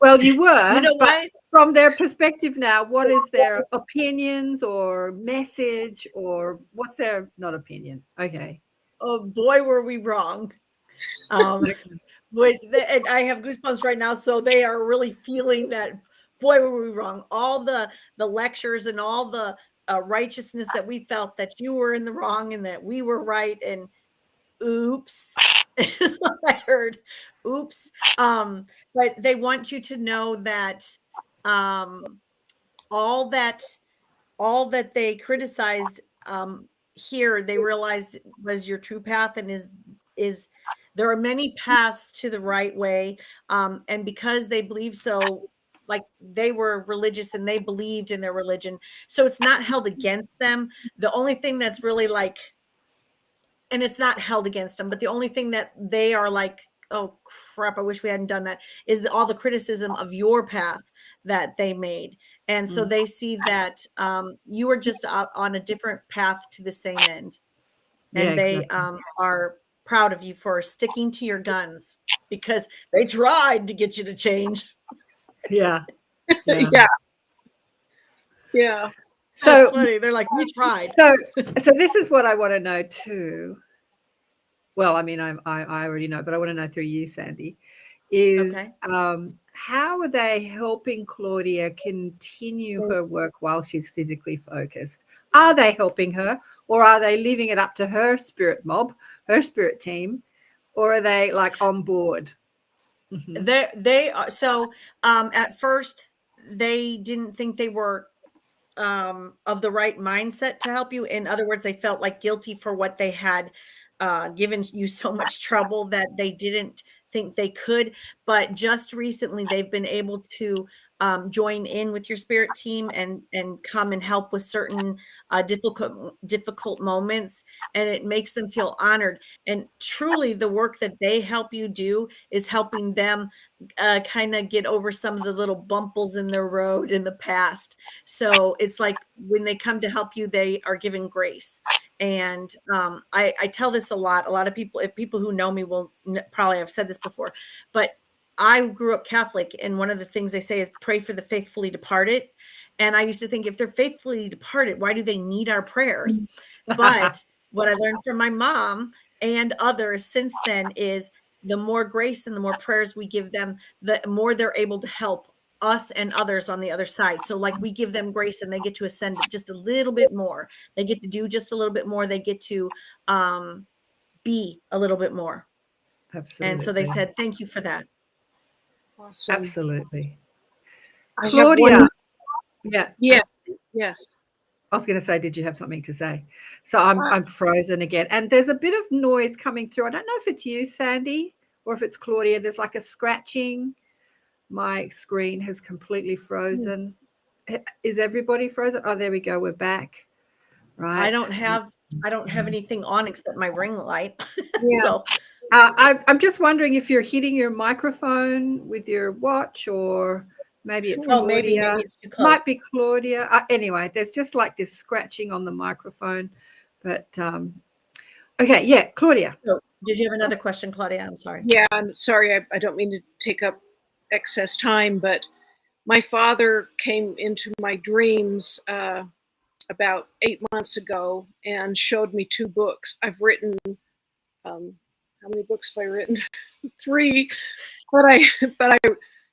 Well, you were. You know what? From their perspective now, what is their opinions or message, or what's their not opinion? Okay. Oh boy, were we wrong. And I have goosebumps right now. So they are really feeling that, boy, were we wrong. All the lectures and all the righteousness that we felt that you were in the wrong and that we were right. And oops, I heard, oops. But they want you to know that all that they criticized here, they realized was your true path, and is there are many paths to the right way, and because they believe so, like they were religious and they believed in their religion, so it's not held against them. The only thing that's really like, and it's not held against them, but the only thing that they are like, oh crap, I wish we hadn't done that, is all the criticism of your path that they made. And so they see that you are just on a different path to the same end. And they are proud of you for sticking to your guns, because they tried to get you to change. Yeah. Yeah. Yeah. So So it's funny. They're like, we tried. So this is what I want to know too. Well, I mean, I already know, but I want to know through you, Sandy, is Okay. how are they helping Claudia continue her work while she's physically focused? Are they helping her, or are they leaving it up to her spirit mob, her spirit team, or are they like on board? They are. So at first they didn't think they were of the right mindset to help you. In other words, they felt like guilty for what they had given you so much trouble that they didn't think they could. But just recently, they've been able to join in with your spirit team and come and help with certain difficult moments, and it makes them feel honored. And truly, the work that they help you do is helping them kind of get over some of the little bumbles in their road in the past. So it's like when they come to help you, they are given grace. And I tell this a lot. A lot of people, if people who know me will probably have said this before, but I grew up Catholic, and one of the things they say is pray for the faithfully departed. And I used to think, if they're faithfully departed, why do they need our prayers? But what I learned from my mom and others since then is the more grace and the more prayers we give them, the more they're able to help us and others on the other side. So like we give them grace and they get to ascend just a little bit more. They get to do just a little bit more. They get to be a little bit more. Absolutely. And so they said, thank you for that. Awesome. Absolutely. I Claudia. have one. Yeah. Yes. I was going to say, did you have something to say? So I'm frozen again. And there's a bit of noise coming through. I don't know if it's you, Sandy, or if it's Claudia. There's like a scratching. My screen has completely frozen. Is everybody frozen? Oh, there we go. We're back. Right. I don't have anything on except my ring light. Yeah. So I'm just wondering if you're hitting your microphone with your watch, or maybe it's Claudia. maybe it's too close. Might be Claudia. Anyway, there's just like this scratching on the microphone. But okay, yeah, Claudia. So, did you have another question, Claudia? I'm sorry. Yeah, I'm sorry. I don't mean to take up excess time, but my father came into my dreams about 8 months ago and showed me 2 books. I've written, how many books have I written? 3, but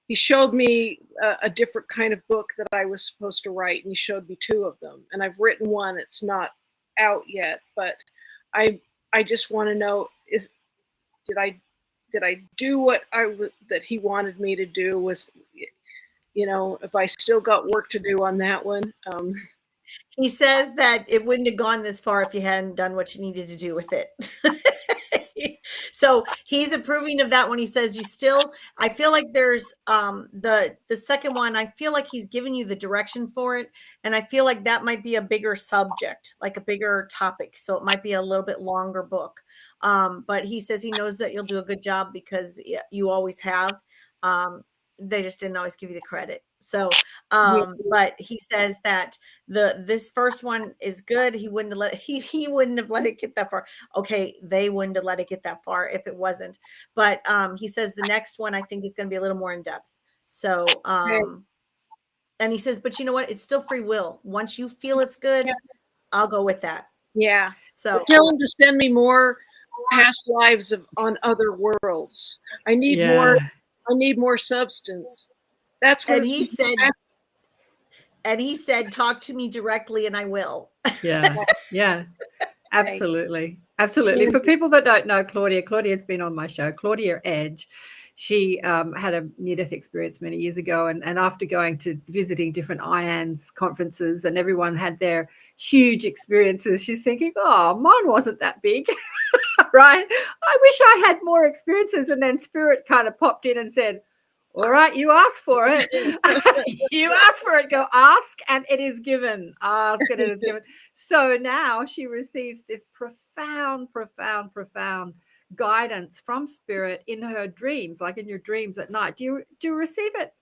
he showed me a different kind of book that I was supposed to write, and he showed me 2 of them. And I've written one. It's not out yet, but I just want to know, did I do what that he wanted me to do? Was, if I still got work to do on that one? He says that it wouldn't have gone this far if you hadn't done what you needed to do with it. So he's approving of that one. He says I feel like there's the second one, I feel like he's giving you the direction for it. And I feel like that might be a bigger subject, like a bigger topic. So it might be a little bit longer book. But he says he knows that you'll do a good job because you always have. They just didn't always give you the credit. So, but he says that this first one is good. He wouldn't have let it get that far. Okay, they wouldn't have let it get that far if it wasn't. But he says the next one I think is going to be a little more in depth. So, and he says, but you know what? It's still free will. Once you feel it's good, I'll go with that. Yeah. So tell him to send me more past lives on other worlds. I need more. I need more substance. That's what he said. And he said, talk to me directly and I will. Yeah. Absolutely. Absolutely. For Sandy. people that don't know Claudia's been on my show, Claudia Edge. She had a near-death experience many years ago, and after going to visiting different IANS conferences, and everyone had their huge experiences, she's thinking, oh, mine wasn't that big, right? I wish I had more experiences. And then Spirit kind of popped in and said, all right, you asked for it. You asked for it. Go ask, and it is given. Ask, and it is given. So now she receives this profound guidance from Spirit in her dreams, like in your dreams at night. Do you receive it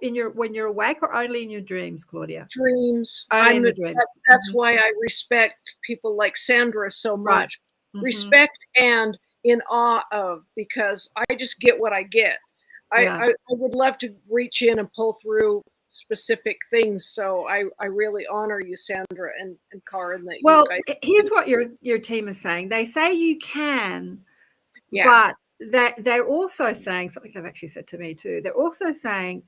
when you're awake, or only in your dreams, Claudia? Dreams. Only in the dreams. That's why I respect people like Sandra so much. Right. Mm-hmm. Respect and in awe of, because I just get what I get. I would love to reach in and pull through specific things. So I really honor you, Sandra and Karen. That well, you guys here's what your team is saying. They say you can, yeah. but they're also saying something they've actually said to me too. They're also saying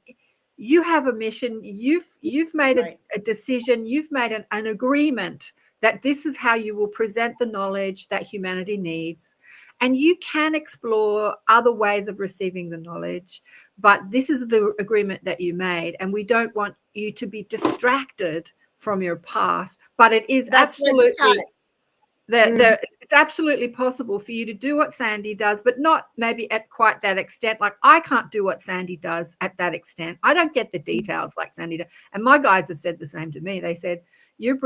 you have a mission. You've made a decision. You've made an agreement that this is how you will present the knowledge that humanity needs. And you can explore other ways of receiving the knowledge, but this is the agreement that you made, and we don't want you to be distracted from your path. But it is absolutely it's absolutely possible for you to do what Sandy does, but not maybe at quite that extent. Like, I can't do what Sandy does at that extent. I don't get the details like Sandy does. And my guides have said the same to me. They said, you're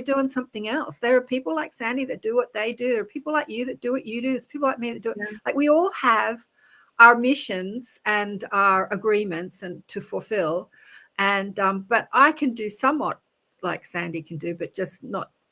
doing something else. There are people like Sandy that do what they do. There are people like you that do what you do. There's people like me that do it. Yeah. Like, we all have our missions and our agreements and to fulfill. And but I can do somewhat like Sandy can do, but just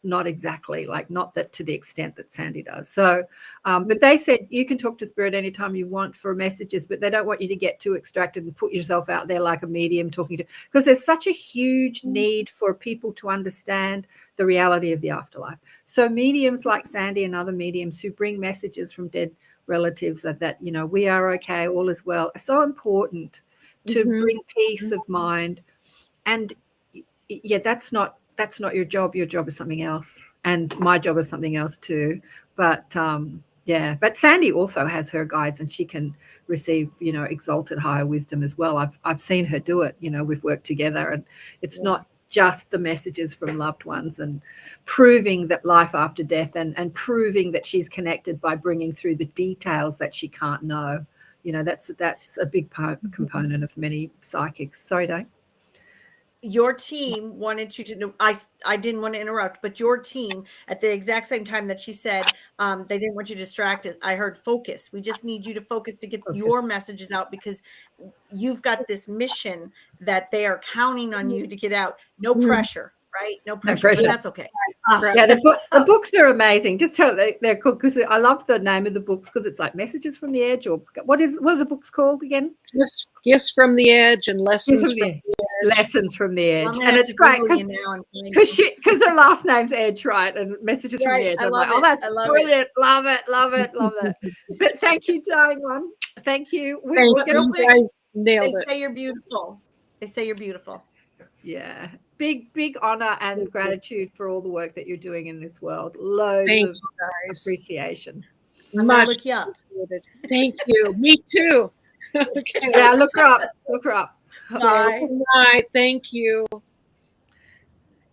not exactly, like, not that to the extent that Sandy does. So but they said you can talk to Spirit anytime you want for messages, but they don't want you to get too extracted and put yourself out there like a medium talking to, because there's such a huge need for people to understand the reality of the afterlife. So mediums like Sandy and other mediums who bring messages from dead relatives of that, we are okay, all is well, are so important to bring peace of mind. And yeah, that's not your job. Your job is something else, and my job is something else too. But but Sandy also has her guides, and she can receive exalted higher wisdom as well. I've seen her do it. We've worked together, and it's not just the messages from loved ones and proving that life after death, and proving that she's connected by bringing through the details that she can't know. That's a big component of many psychics. Sorry, Dave. Your team wanted you to know, I didn't want to interrupt, but your team at the exact same time that she said they didn't want you distracted, I heard focus. We just need you to focus to get your messages out, because you've got this mission that they are counting on you to get out. No pressure, right? No pressure. But that's okay. The books are amazing. Just tell they're cool, because I love the name of the books, because it's like Messages from the Edge, or what are the books called again? Gifts from the Edge and Lessons from the Edge. Lessons from the Edge. And it's great because her last name's Edge, right? And Messages from the Edge. I'm like, that's brilliant. Love it. But thank you, darling one. Thank you. Real quick, guys nailed it. They say you're beautiful. Yeah. Big honor and gratitude for all the work that you're doing in this world. Loads of appreciation. I'm gonna look you up. Thank you. Me too. Okay. Yeah, look her up. Bye. Bye. Thank you.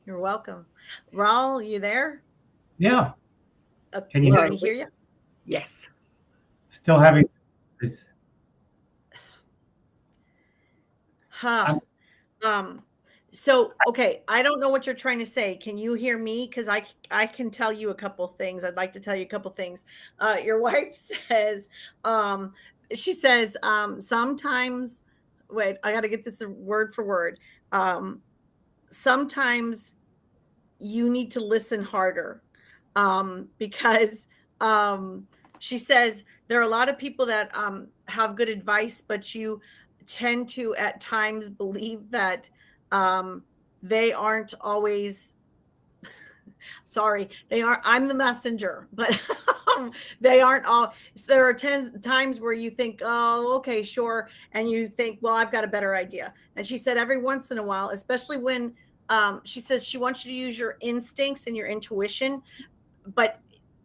You're welcome. Raul, you there? Yeah. Can you hear you? Yes. Still having this. So, okay, I don't know what you're trying to say. Can you hear me? Because I can tell you a couple things. I'd like to tell you a couple things. Your wife says, she says, sometimes, wait, I got to get this word for word. Sometimes you need to listen harder, because she says there are a lot of people that have good advice, but you tend to at times believe that they aren't always I'm the messenger, but they aren't all. So there are 10 times where you think, oh, okay, sure. And you think, well, I've got a better idea. And she said every once in a while, especially when she says she wants you to use your instincts and your intuition, but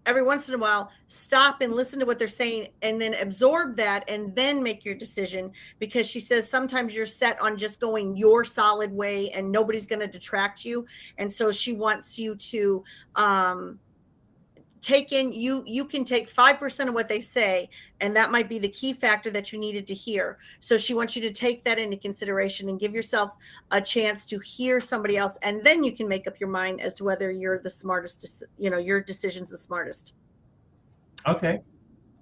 every once in a while, stop and listen to what they're saying and then absorb that and then make your decision, because she says sometimes you're set on just going your solid way and nobody's going to detract you. And so she wants you to take in, you can take 5% of what they say, and that might be the key factor that you needed to hear. So she wants you to take that into consideration and give yourself a chance to hear somebody else, and then you can make up your mind as to whether you're the smartest, your decision's the smartest. Okay.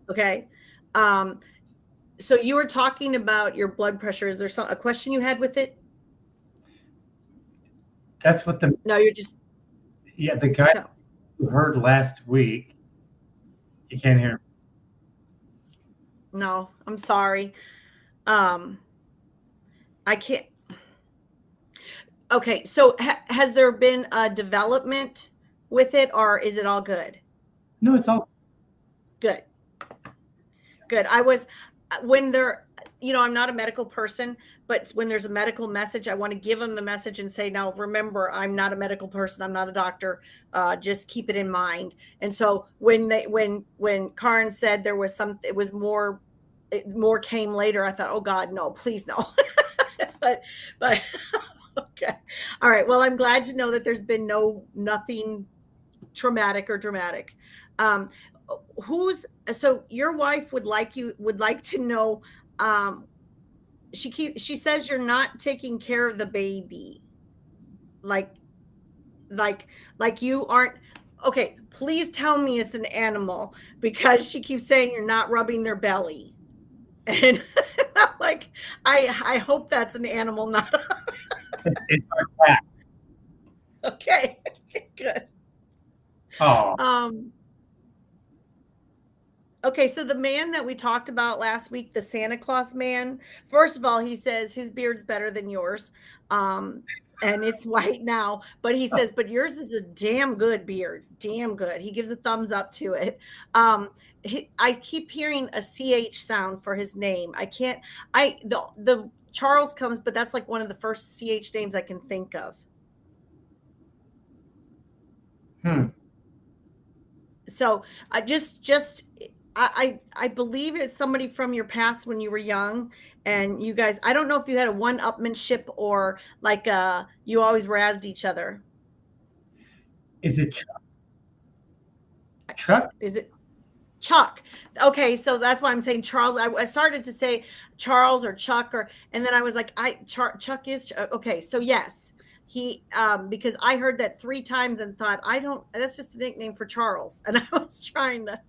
Okay. So you were talking about your blood pressure. Is there a question you had with it? That's what No, you're just. Yeah, the guy who heard last week, you can't hear him. No, I'm sorry. I can't. Okay, so has there been a development with it, or is it all good? No, it's all good. Good. I was, when they're, I'm not a medical person, but when there's a medical message, I want to give them the message and say, now, remember, I'm not a medical person. I'm not a doctor. Just keep it in mind. And so when Karen said there was it was more came later, I thought, oh God, no, please no. but okay. All right. Well, I'm glad to know that there's been nothing traumatic or dramatic. So your wife would like to know, she says you're not taking care of the baby. Like you aren't. Okay, please tell me it's an animal, because she keeps saying you're not rubbing their belly. And like, I hope that's an animal, not it's our cat. Okay, good. Oh. Okay, so the man that we talked about last week, the Santa Claus man, first of all, he says his beard's better than yours. And it's white now, but he says, but yours is a damn good beard. Damn good. He gives a thumbs up to it. I keep hearing a CH sound for his name. I can't, the Charles comes, but that's like one of the first CH names I can think of. So I I believe it's somebody from your past when you were young, and you guys, I don't know if you had a one-upmanship or like you always razzed each other. Is it Chuck? Chuck? Is it Chuck? Okay, so that's why I'm saying Charles. I started to say Charles or Chuck, and then I was like, Chuck is okay. So yes, he because I heard that 3 times and thought, that's just a nickname for Charles, and I was trying to.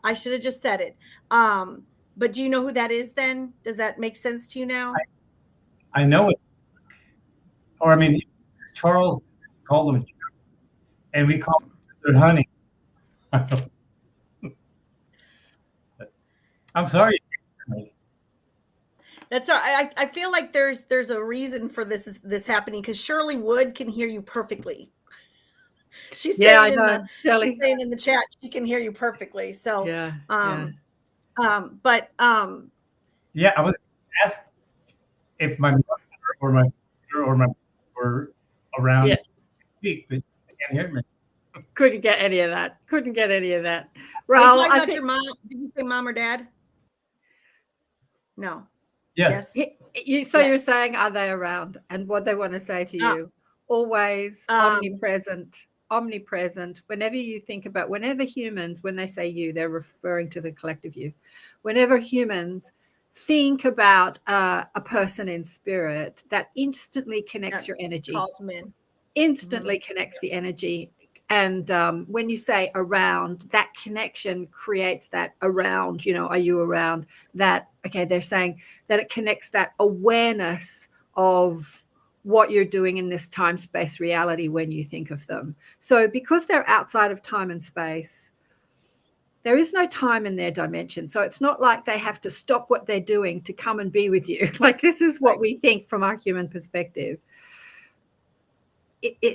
I should have just said it. But do you know who that is then? Does that make sense to you now? I know it. Or, I mean, Charles called him Chuck, and we call him Honey. I'm sorry. That's all right. I feel like there's a reason for this happening, because Shirley Wood can hear you perfectly. She's saying in the chat she can hear you perfectly. So yeah. But yeah, I was asked if my mother or my were around to speak, but they can't hear me. Couldn't get any of that. Well, I think your mom. Did you say mom or dad? No. Yes. You're saying, are they around? And what they want to say to you? Always omnipresent. Whenever you think about, whenever humans, when they say you, they're referring to the collective you. Whenever humans think about a person in spirit, that instantly connects your energy. Calls them in. Instantly connects the energy. And when you say around, that connection creates that around, are you around that? Okay, they're saying that it connects that awareness of what you're doing in this time-space reality when you think of them. So because they're outside of time and space, there is no time in their dimension. So it's not like they have to stop what they're doing to come and be with you. Like, this is what we think from our human perspective.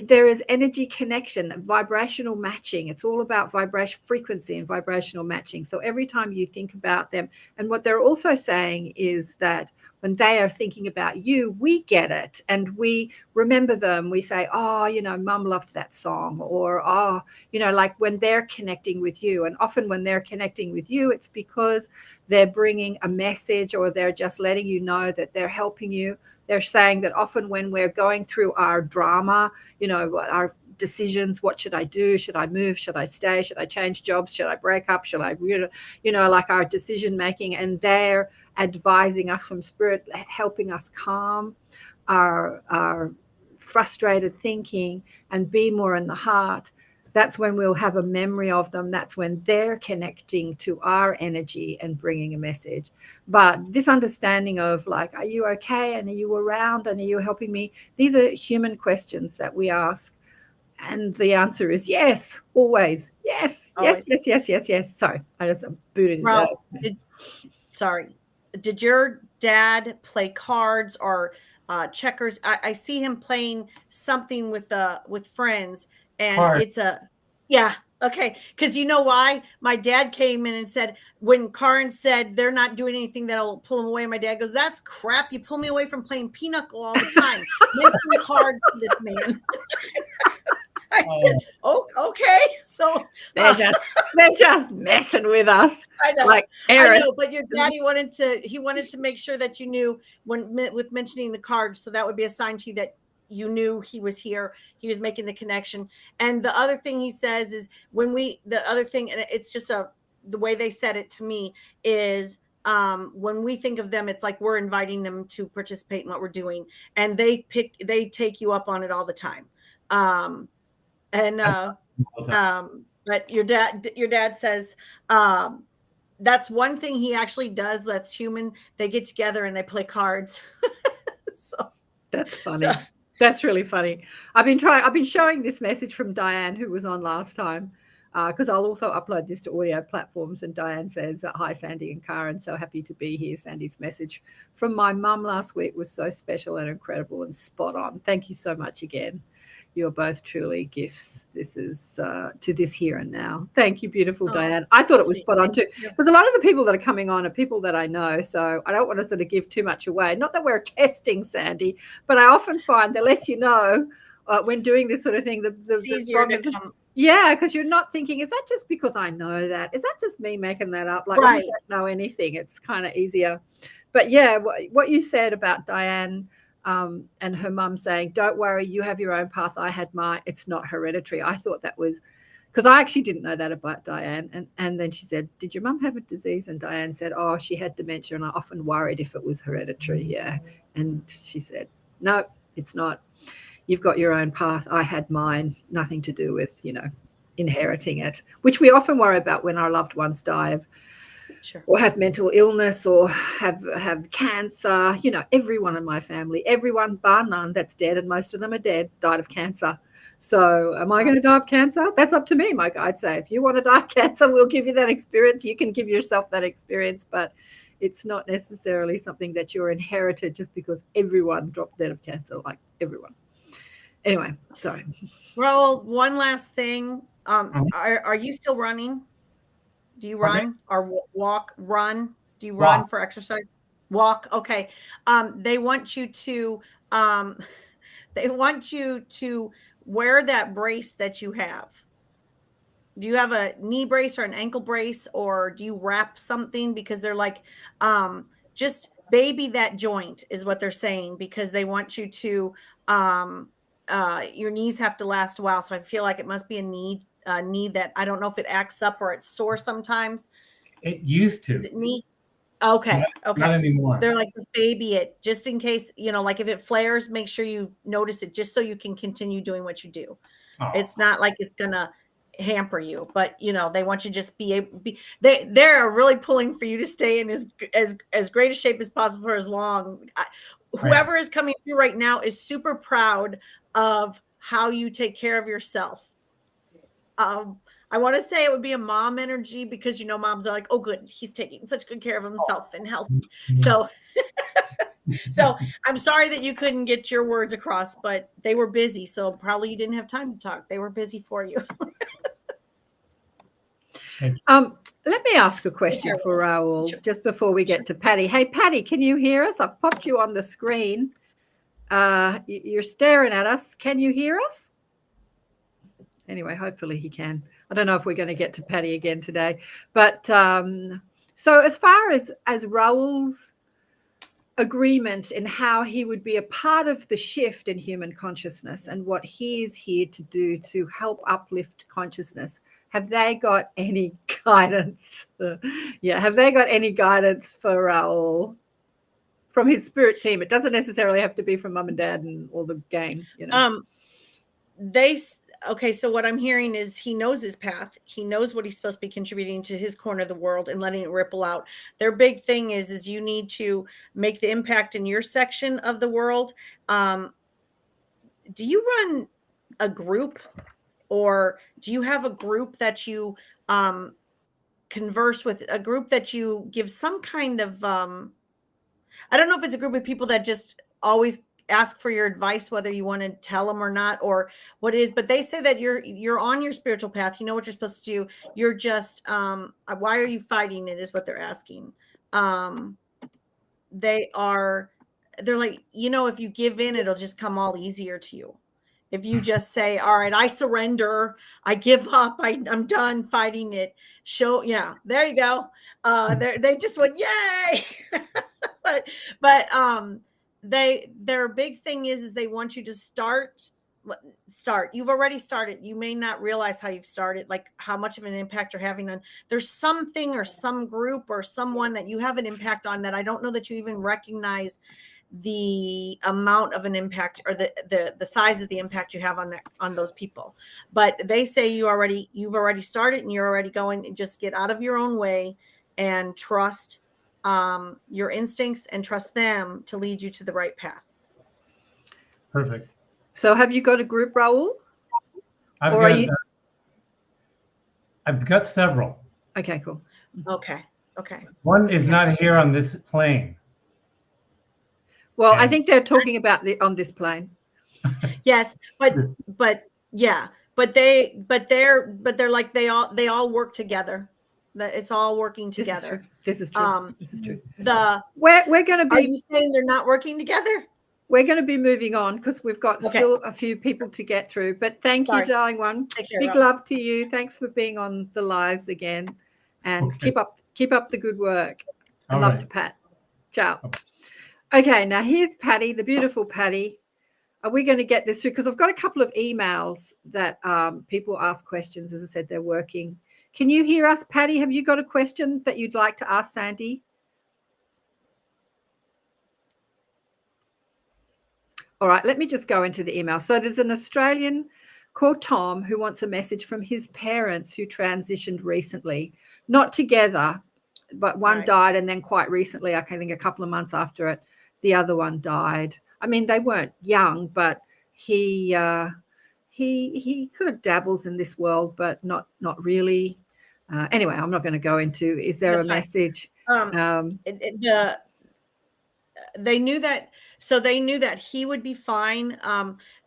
There is energy connection, vibrational matching. It's all about vibration, frequency and vibrational matching. So every time you think about them, and what they're also saying is that when they are thinking about you, we get it and we remember them. We say, oh, mum loved that song, or, oh, like when they're connecting with you. And often when they're connecting with you, it's because they're bringing a message, or they're just letting you know that they're helping you. They're saying that often when we're going through our drama, our decisions, what should I do? Should I move? Should I stay? Should I change jobs? Should I break up? Should I, like our decision making, and they're advising us from spirit, helping us calm our frustrated thinking and be more in the heart. That's when we'll have a memory of them. That's when they're connecting to our energy and bringing a message. But this understanding of like, are you okay? And are you around? And are you helping me? These are human questions that we ask. And the answer is yes, always. Yes, Always. yes. Sorry, I just booted it. Sorry. Did your dad play cards or checkers? I see him playing something with friends, and Cards. yeah. Okay, because you know why? My dad came in and said, when Karen said they're not doing anything that'll pull him away, my dad goes, "That's crap. You pull me away from playing pinochle all the time. Make some cards for this man." I said, "Oh, okay." So they're just messing with us. I know, like I know, but your daddy wanted to make sure that you knew with mentioning the cards, so that would be a sign to you that you knew he was here. He was making the connection. And the other thing he says is and it's just the way they said it to me is, when we think of them, it's like we're inviting them to participate in what we're doing, and they take you up on it all the time. But your dad says, that's one thing he actually does that's human. They get together and they play cards. So that's funny. That's really funny. I've been showing this message from Diane, who was on last time, because I'll also upload this to audio platforms. And Diane says, "Hi, Sandy and Karen. So happy to be here. Sandy's message from my mum last week was so special and incredible and spot on. Thank you so much again. You're both truly gifts. This is to this here and now." Thank you, beautiful Diane. I thought it was spot on too, because a lot of the people that are coming on are people that I know. So I don't want to sort of give too much away. Not that we're testing, Sandy, but I often find the less you know when doing this sort of thing, the stronger. Yeah, because you're not thinking, is that just because I know that? Is that just me making that up? Like, I don't know anything. It's kind of easier. But yeah, what you said about Diane and her mum saying, "Don't worry, you have your own path. I had mine. It's not hereditary." I thought that was, because I actually didn't know that about Diane. And then she said, "Did your mum have a disease?" And Diane said, "Oh, she had dementia, and I often worried if it was hereditary." Yeah. And she said, "No, it's not. You've got your own path. I had mine. Nothing to do with, inheriting it," which we often worry about when our loved ones die of, or have mental illness, or have cancer. Everyone in my family, everyone bar none that's dead, and most of them are dead, died of cancer. So am I going to die of cancer? That's up to me. My guide say, if you want to die of cancer, we'll give you that experience. You can give yourself that experience, but it's not necessarily something that you're inherited just because everyone dropped dead of cancer, like everyone. Anyway, sorry. Raul, one last thing. Are you still running? Do you run or walk? Run? Do you run for exercise? Walk. Okay. They want you to wear that brace that you have. Do you have a knee brace or an ankle brace, or do you wrap something? Because they're like, just baby that joint is what they're saying, because they want you to, your knees have to last a while. So I feel like it must be a knee that, I don't know if it acts up or it's sore sometimes. It used to. Is it knee? Okay. Okay. Not anymore. They're like, just baby it, just in case, like if it flares, make sure you notice it, just so you can continue doing what you do. Oh. It's not like it's gonna hamper you, but they want you to just they're really pulling for you to stay in as great a shape as possible for as long. Whoever is coming through right now is super proud of how you take care of yourself. I want to say it would be a mom energy, because moms are like, "Oh, good, he's taking such good care of himself and health." So so I'm sorry that you couldn't get your words across, but they were busy, so probably you didn't have time to talk. They were busy for you. Let me ask a question for Raoul just before we get to Patty. Hey, Patty, can you hear us? I've popped you on the screen. You're staring at us. Can you hear us? Anyway, hopefully he can. I don't know if we're going to get to Patty again today. But so as far as Raoul's agreement in how he would be a part of the shift in human consciousness and what he is here to do to help uplift consciousness, have they got any guidance? Have they got any guidance for Raoul from his spirit team? It doesn't necessarily have to be from mum and dad and all the gang, you know. Okay, so what I'm hearing is he knows his path. He knows what he's supposed to be contributing to his corner of the world and letting it ripple out. Their big thing is you need to make the impact in your section of the world. Do you run a group, or do you have a group that you converse with, a group that you give some kind of, I don't know if it's a group of people that just always ask for your advice, whether you want to tell them or not, or what it is, but they say that you're on your spiritual path. You know what you're supposed to do. You're just, why are you fighting it is what they're asking. They're like, you know, if you give in, it'll just come all easier to you. If you just say, all right, I surrender, I give up, I'm done fighting it. There you go. They just went, yay. but their big thing is they want you to start. You've already started. You may not realize how you've started, like how much of an impact you're having on. There's something or some group or someone that you have an impact on that I don't know that you even recognize the amount of an impact or the size of the impact you have on those people. But they say you've already started and you're already going, and just get out of your own way and trust your instincts and trust them to lead you to the right path. Perfect. So have you got a group, Raoul? I've got several. Okay, cool. Okay. One is not here on this plane. Well, I think they're talking about on this plane. Yes, but they're like they all work together. That it's all working together. This is true. This is true. We're going to be. Are you saying they're not working together? We're going to be moving on because we've got still a few people to get through. But thank you, darling one. Big love to you. Thanks for being on the lives again, and keep up the good work. And love to Pat. Ciao. Okay, now here's Patty, the beautiful Patty. Are we going to get this through? Because I've got a couple of emails that people ask questions. As I said, they're working. Can you hear us, Patty? Have you got a question that you'd like to ask Sandy? All right, let me just go into the email. So there's an Australian called Tom who wants a message from his parents who transitioned recently, not together, but one died, and then quite recently, I think a couple of months after it, the other one died. I mean, they weren't young, but he kind of dabbles in this world, but not really. Anyway, I'm not going to go into. Is there a message? They knew that, so they knew that he would be fine.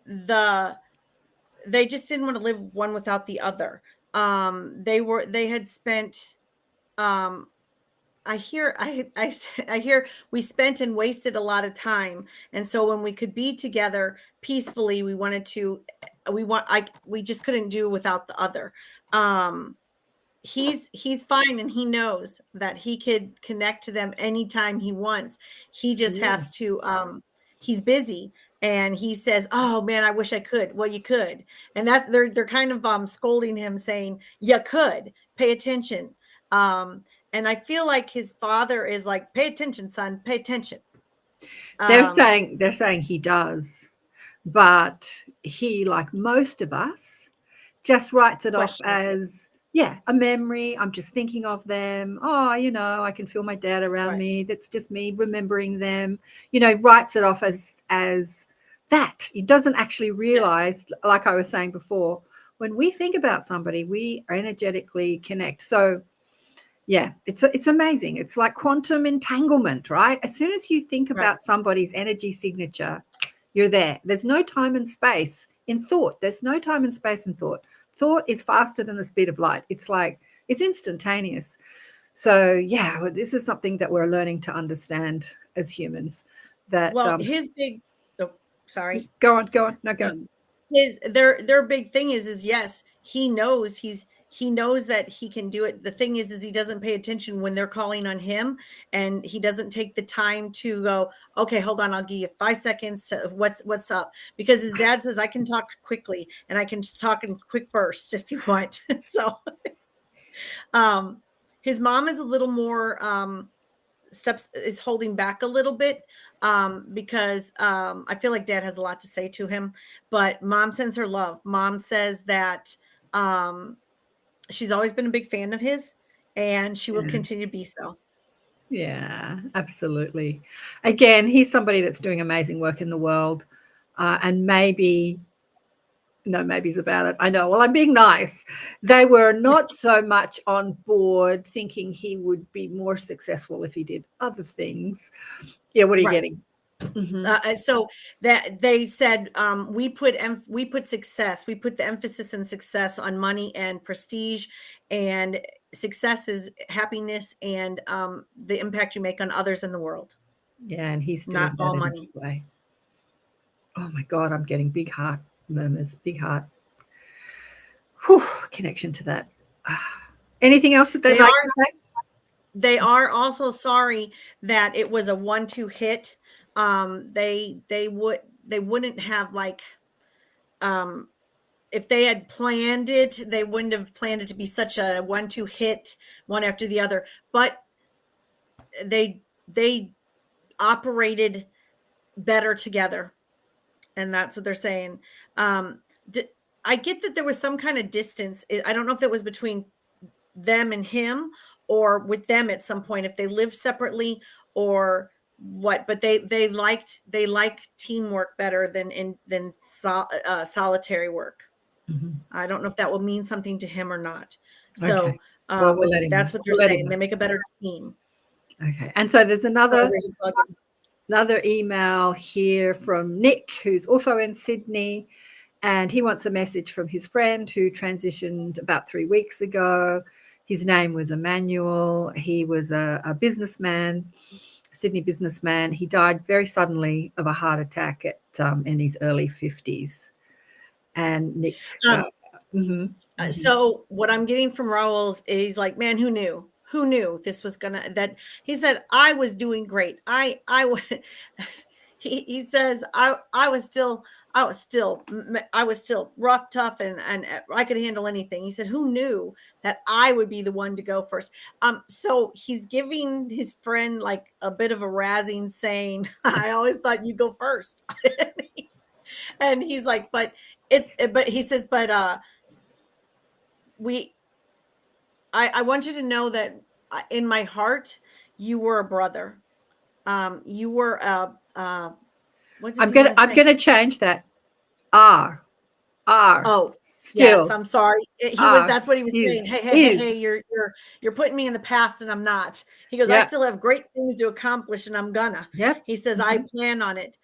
They just didn't want to live one without the other. They had spent. I hear we spent and wasted a lot of time, and so when we could be together peacefully, we just couldn't do without the other. He's fine, and he knows that he could connect to them anytime he wants. He just has to. He's busy, and he says, "Oh man, I wish I could." Well, you could, and that's they're kind of scolding him, saying, "You could pay attention." And I feel like his father is like, "Pay attention, son. Pay attention." They're saying he does, but he, like most of us, just writes it off as a memory. I'm just thinking of them. Oh, I can feel my dad around me. That's just me remembering them. Writes it off as that. He doesn't actually realize, like I was saying before, when we think about somebody, we energetically connect. So it's amazing. It's like quantum entanglement, right? As soon as you think about somebody's energy signature, you're there. There's no time and space in thought. There's no time and space in thought. Thought is faster than the speed of light. It's like It's instantaneous. So yeah, well, this is something that we're learning to understand as humans. That Well, his big, oh, sorry. go on. No, go. Their big thing is yes, he knows he knows that he can do it. The thing is he doesn't pay attention when they're calling on him, and he doesn't take the time to go, okay, hold on, I'll give you 5 seconds to what's up, because his dad says I can talk quickly and I can talk in quick bursts if you want. So his mom is a little more steps is holding back a little bit because I feel like dad has a lot to say to him, but mom sends her love. Mom says that she's always been a big fan of his, and she will continue to be so. Yeah, absolutely. Again, he's somebody that's doing amazing work in the world, and maybe's about it. I know. Well, I'm being nice. They were not so much on board, thinking he would be more successful if he did other things. Yeah, what are you getting? Mm-hmm. So that they said we put success. We put the emphasis in success on money and prestige, and success is happiness and the impact you make on others in the world. Yeah, and he's doing not that all in money. a way. Oh my God, I'm getting big heart murmurs. Big heart. Whew, connection to that. Anything else that they'd like to say? They are also sorry that it was a 1-2 hit. They wouldn't have if they had planned it, they wouldn't have planned it to be such a 1-2 hit, one after the other. But they operated better together, and that's what they're saying. I get that there was some kind of distance. I don't know if it was between them and him, or with them at some point, if they lived separately or what, but they liked teamwork better than solitary work. Mm-hmm. I don't know if that will mean something to him or not. So okay. Well, that's what they're saying. They make a better team. Okay. And so there's another email here from Nick, who's also in Sydney, and he wants a message from his friend who transitioned about 3 weeks ago. His name was Emmanuel. He was a businessman, Sydney businessman. He died very suddenly of a heart attack in his early 50s. And Nick. So what I'm getting from Raoul's is he's like, man, who knew? Who knew this was that? He said, I was doing great. He says, I was still rough, tough, and I could handle anything. He said, who knew that I would be the one to go first? So he's giving his friend like a bit of a razzing, saying, I always thought you'd go first. And he's like, but he says, I want you to know that in my heart, you were a brother. You were I'm gonna change that. Oh, still. Yes, I'm sorry. That's what he was saying. Hey, you're putting me in the past and I'm not. He goes, I still have great things to accomplish and I'm gonna. Yep. He says, I plan on it.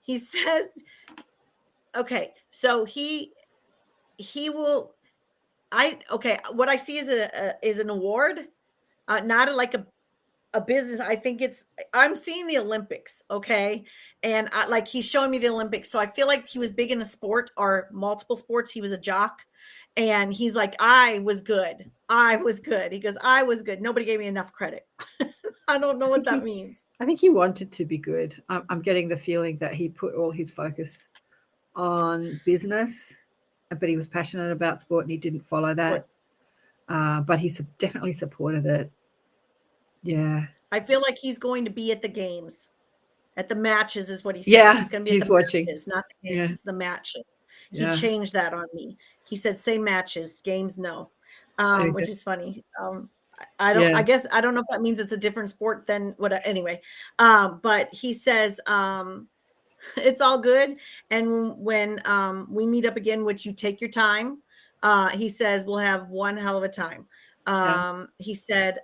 He says, okay, so he will. What I see is an award, not like a business. I think I'm seeing the Olympics. Okay. And he's showing me the Olympics. So I feel like he was big in a sport or multiple sports. He was a jock, and he's like, I was good. He goes, I was good. Nobody gave me enough credit. I don't know what that means. I think he wanted to be good. I'm getting the feeling that he put all his focus on business, but he was passionate about sport and he didn't follow that. But he definitely supported it. Yeah. I feel like he's going to be at the games, at the matches is what he says. Yeah, he's going to be at the watching. Matches, not the games, the matches. Yeah. He changed that on me. He said, say matches, games, no, which is funny. I guess I don't know if that means it's a different sport than what, anyway. But he says, it's all good. And when we meet up again, which you take your time, he says, we'll have one hell of a time. He said,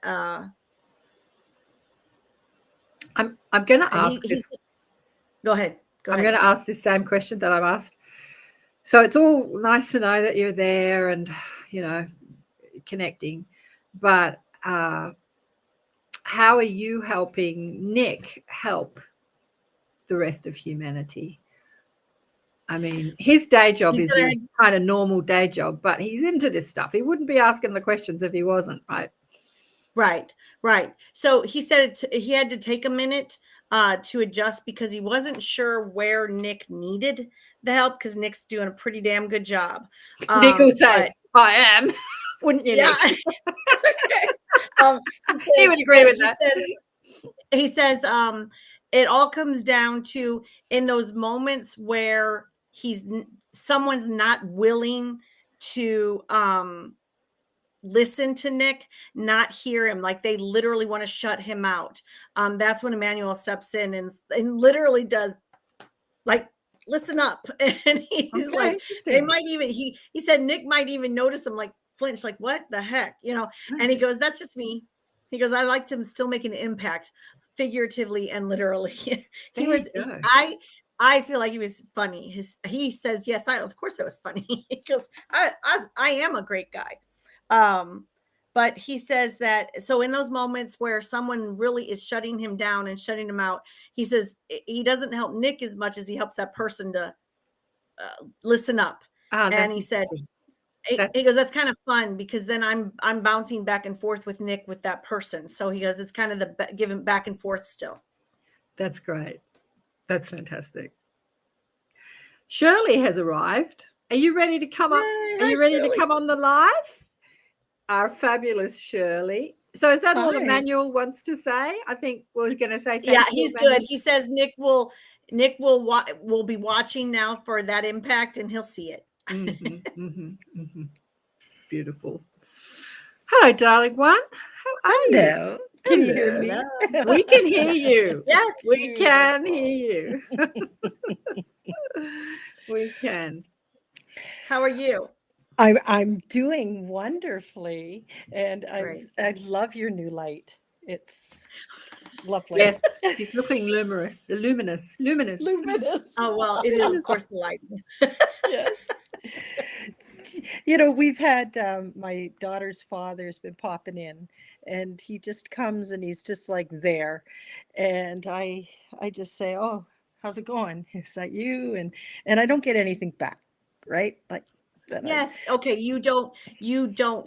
I'm going to ask this. Go ahead. I'm going to ask this same question that I've asked. So it's all nice to know that you're there and, connecting. But how are you helping Nick help the rest of humanity? I mean, his day job is his kind of normal day job, but he's into this stuff. He wouldn't be asking the questions if he wasn't, right? Right. So he said he had to take a minute to adjust because he wasn't sure where Nick needed the help, because Nick's doing a pretty damn good job. Nick will say, I am. Wouldn't you, yeah. Nick? He would agree with that. He says it all comes down to in those moments where someone's not willing to listen to Nick, not hear him, like they literally want to shut him out. That's when Emmanuel steps in and literally does, like, listen up. And he's like, they might even, he said Nick might even notice him, like flinch, like, what the heck, and he goes, that's just me. He goes, I liked him still making an impact, figuratively and literally. I feel like he was funny. He says, yes, of course it was funny. Because I am a great guy. But he says that, so in those moments where someone really is shutting him down and shutting him out, he says he doesn't help Nick as much as he helps that person to listen up. And he said, he goes, that's kind of fun, because then I'm bouncing back and forth with Nick with that person. So he goes, it's kind of the giving back and forth still. That's great. That's fantastic. Shirley has arrived. Are you ready to come up? Are you ready to come on the live? Our fabulous Shirley. So is that all Emmanuel wants to say? I think we're going to say thank you. Yeah, he's good. He says Nick will be watching now for that impact, and he'll see it. Beautiful. Hello, darling one. How are you? Can you hear me? We can hear you. Yes, we can hear you. We can. How are you? I'm doing wonderfully, and I love your new light. It's lovely. Yes, she's looking luminous. Oh, well, it is, of course, the light. Yes. We've had my daughter's father's been popping in, and he just comes and he's just like there, and I just say, oh, how's it going? Is that you? And I don't get anything back, right? Like that. Yes. Okay. You don't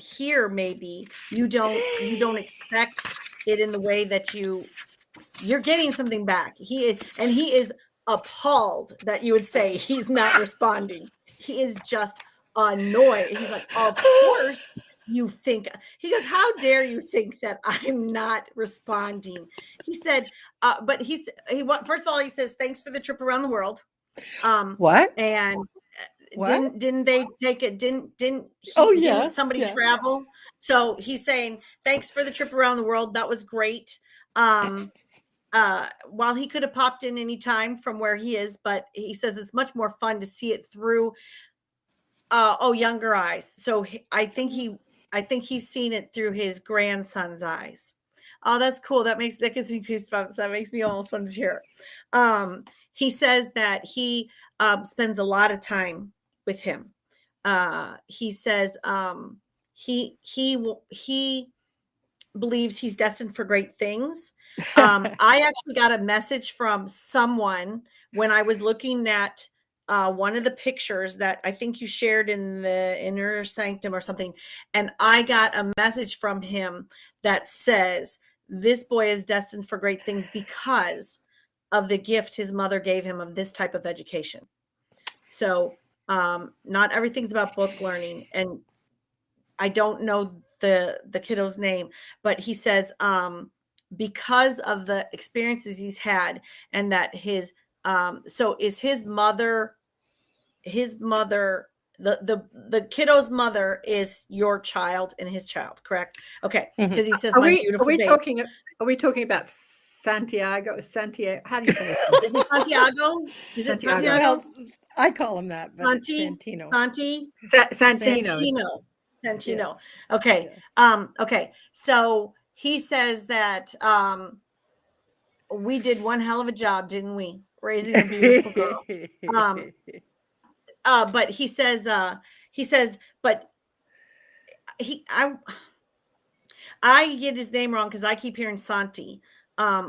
hear, maybe you don't expect it in the way that you're getting something back. He is appalled that you would say he's not responding. He is just annoyed. He's like, of course you think. He goes, how dare you think that I'm not responding? He said, but first of all, he says, thanks for the trip around the world. What? And what? didn't they take it? Didn't somebody travel? So he's saying, thanks for the trip around the world. That was great. While he could have popped in any time from where he is, but he says it's much more fun to see it through younger eyes. So I think he's seen it through his grandson's eyes. Oh, that's cool. That gives me goosebumps. That makes me almost want to cheer. He says that he spends a lot of time with him. He says he believes he's destined for great things. I actually got a message from someone when I was looking at one of the pictures that I think you shared in the Inner Sanctum or something. And I got a message from him that says, this boy is destined for great things because of the gift his mother gave him of this type of education. So not everything's about book learning. And I don't know the kiddo's name, but he says, because of the experiences he's had, and that so is his mother, the kiddo's mother is your child and his child, correct? Okay. Because he says, are we talking about Santiago? How do you say it? Is it Santiago? Is it Santiago? Well, I call him that, but Santino. Santino. Okay. Okay. So he says that we did one hell of a job, didn't we? Raising a beautiful girl. But he says, but I get his name wrong because I keep hearing Santi. I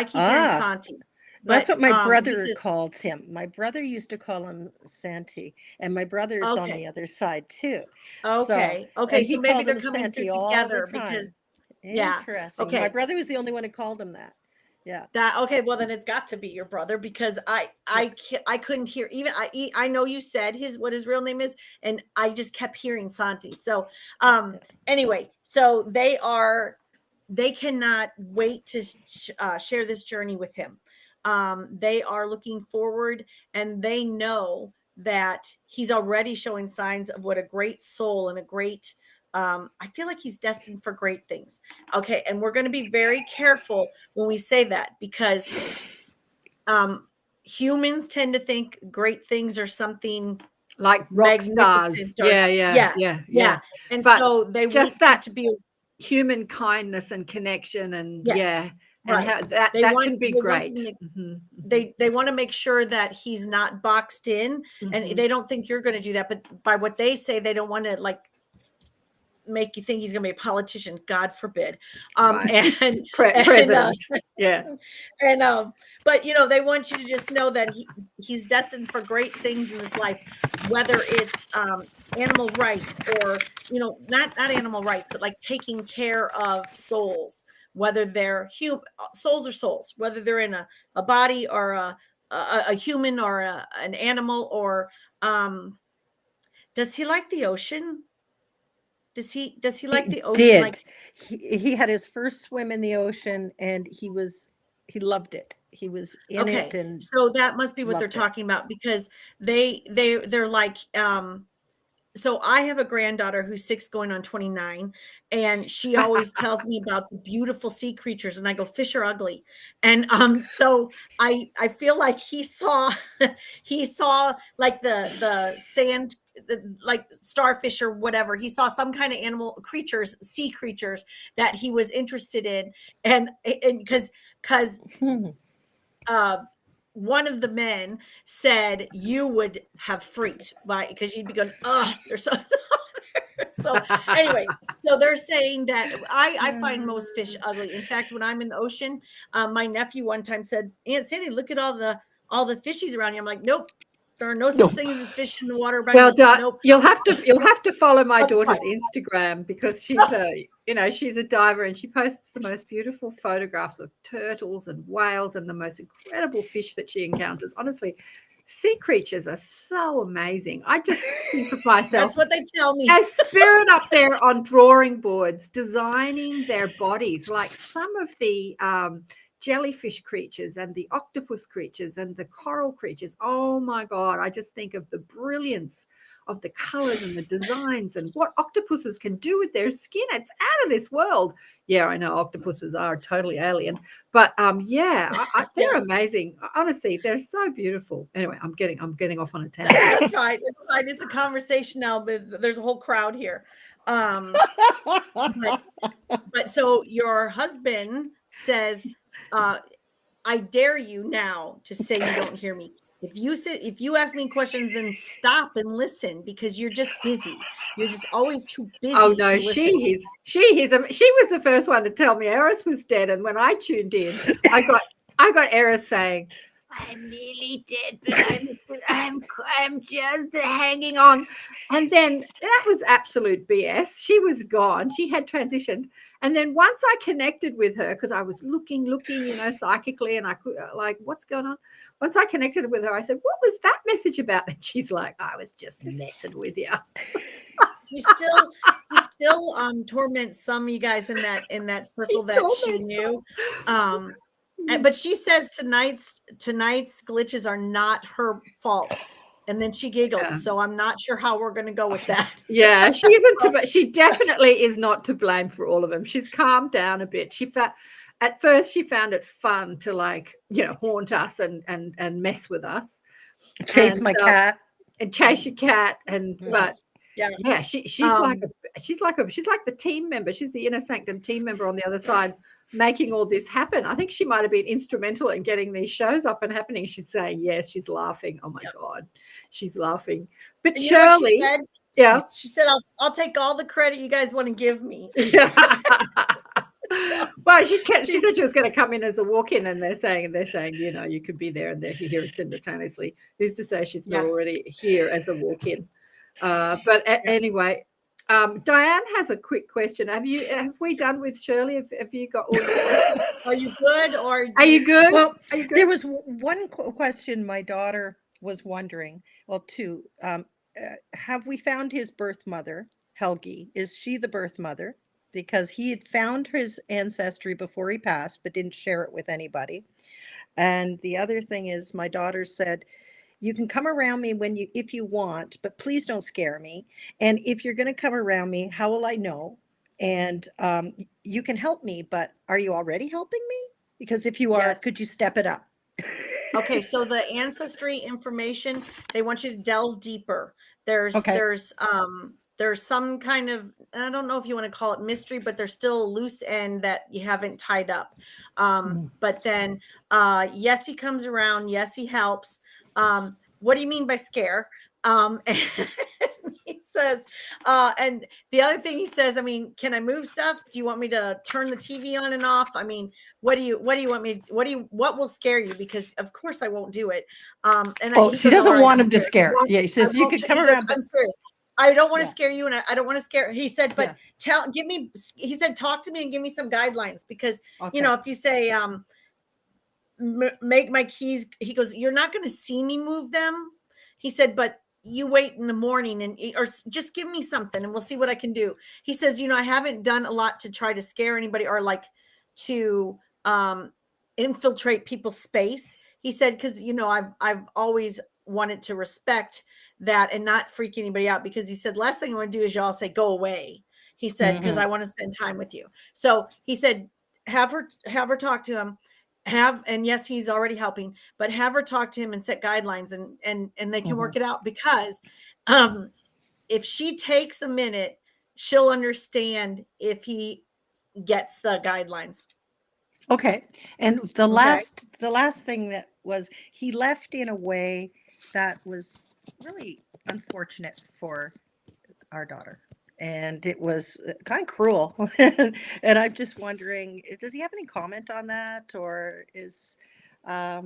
keep hearing Santi. That's But what my he brother says, calls him. My brother used to call him Santi, and my brother is on okay, the other side too. okay. And So he maybe called they're him coming through Santi all the together time. because, yeah. Interesting. My Okay. brother was the only one who called him that. Yeah. Okay, well then it's got to be your brother because I couldn't hear even I know you said what his real name is, and I just kept hearing Santi. So anyway, so they cannot wait to share this journey with him. They are looking forward, and they know that he's already showing signs of what a great soul and a great I feel like he's destined for great things. Okay. And we're going to be very careful when we say that because humans tend to think great things are something like rock stars. magnificent. Or, Yeah. And But so they just want that to be human kindness and connection, and yes, and right. how that can be great. They want to make sure that he's not boxed in, and they don't think you're going to do that. But by what they say, they don't want to like make you think he's going to be a politician, God forbid. And president. But they want you to just know that he's destined for great things in his life, whether it's animal rights or not animal rights, but like taking care of souls, whether they're souls, whether they're in a body or a human or an animal. Or does he like the ocean? Does he like the ocean? Like he had his first swim in the ocean, and he loved it. He was in it, and so that must be what they're talking about, because they're like so I have a granddaughter who's 6 going on 29, and she always tells me about the beautiful sea creatures, and I go, fish are ugly. And so I feel like he saw like the sand, like starfish or whatever. He saw some kind of creatures, sea creatures that he was interested in. And because one of the men said you would have freaked by, because you'd be going, oh, they're so so anyway, so they're saying that I find most fish ugly. In fact, when I'm in the ocean, my nephew one time said, Aunt Sandy, look at all the fishies around you. I'm like, nope, there are no such things as fish in the water. Well, nope. You'll have to follow my daughter's Instagram, because she's she's a diver, and she posts the most beautiful photographs of turtles and whales and the most incredible fish that she encounters. Honestly, sea creatures are so amazing. I just think of myself. That's what they tell me. As spirit up there on drawing boards, designing their bodies, like some of the jellyfish creatures and the octopus creatures and the coral creatures. Oh my God, I just think of the brilliance of the colors and the designs and what octopuses can do with their skin. It's out of this world. Yeah, I know octopuses are totally alien, but they're amazing. Honestly, they're so beautiful. Anyway, I'm getting off on a tangent. That's right. It's fine. It's a conversation now, but there's a whole crowd here. But so your husband says, I dare you now to say you don't hear me. If you ask me questions, then stop and listen, because you're just busy. You're just always too busy. Oh no, she was the first one to tell me Eris was dead, and when I tuned in, I got Eris saying, I'm nearly dead, but I'm just hanging on. And then that was absolute BS. She was gone. She had transitioned. And then once I connected with her, because I was looking, psychically, and I could like, what's going on? Once I connected with her, I said, what was that message about? And she's like, I was just messing with you. He still torments some of you guys in that circle that she knew. But she says tonight's glitches are not her fault. And then she giggled. Yeah. So I'm not sure how we're going to go with that. Yeah, she isn't. She definitely is not to blame for all of them. She's calmed down a bit. At first she found it fun to haunt us and mess with us, chase my cat, and chase your cat. And yes. But she's like the team member. She's the Inner Sanctum team member on the other side, making all this happen. I think she might have been instrumental in getting these shows up and happening. She's saying yes. She's laughing. Oh my God, she's laughing. But and Shirley, Yeah. She said, I'll take all the credit you guys want to give me. Well, she said she was going to come in as a walk-in, and they're saying, you know, you could be there and they're here simultaneously. Who's to say she's not already here as a walk-in? Anyway, Diane has a quick question. Have we done with Shirley? Have you got all your questions? Are you good? Or are you good? Well, are you good? There was one question my daughter was wondering. Well, two. Have we found his birth mother, Helgi? Is she the birth mother? Because he had found his ancestry before he passed, but didn't share it with anybody. And the other thing is, my daughter said, you can come around me if you want, but please don't scare me. And if you're going to come around me, how will I know? And you can help me, but are you already helping me? Because if you are, could you step it up? Okay, so the ancestry information, they want you to delve deeper. There's some kind of, I don't know if you want to call it mystery, but there's still a loose end that you haven't tied up. But then, yes, he comes around. Yes, he helps. What do you mean by scare? And he says, and the other thing he says, I mean, can I move stuff? Do you want me to turn the TV on and off? I mean, what do you want me? What will scare you? Because of course I won't do it. And she doesn't want him to scare. Yeah, he says you could come around. I'm serious. I don't want to scare you, and I don't want to scare. He said, but he said, talk to me and give me some guidelines, because you know, if you say, make my keys, he goes, you're not going to see me move them. He said, but you wait in the morning or just give me something and we'll see what I can do. He says, you know, I haven't done a lot to try to scare anybody or like to infiltrate people's space. He said, because, you know, I've always wanted to respect that and not freak anybody out, because he said, last thing I want to do is y'all say, go away. He said, because I want to spend time with you. So he said, have her talk to him. And yes, he's already helping, but have her talk to him and set guidelines, and they can work it out, because if she takes a minute, she'll understand if he gets the guidelines. Okay. And the last thing that was, he left in a way that was really unfortunate for our daughter. And it was kind of cruel. And I'm just wondering, does he have any comment on that? Or is what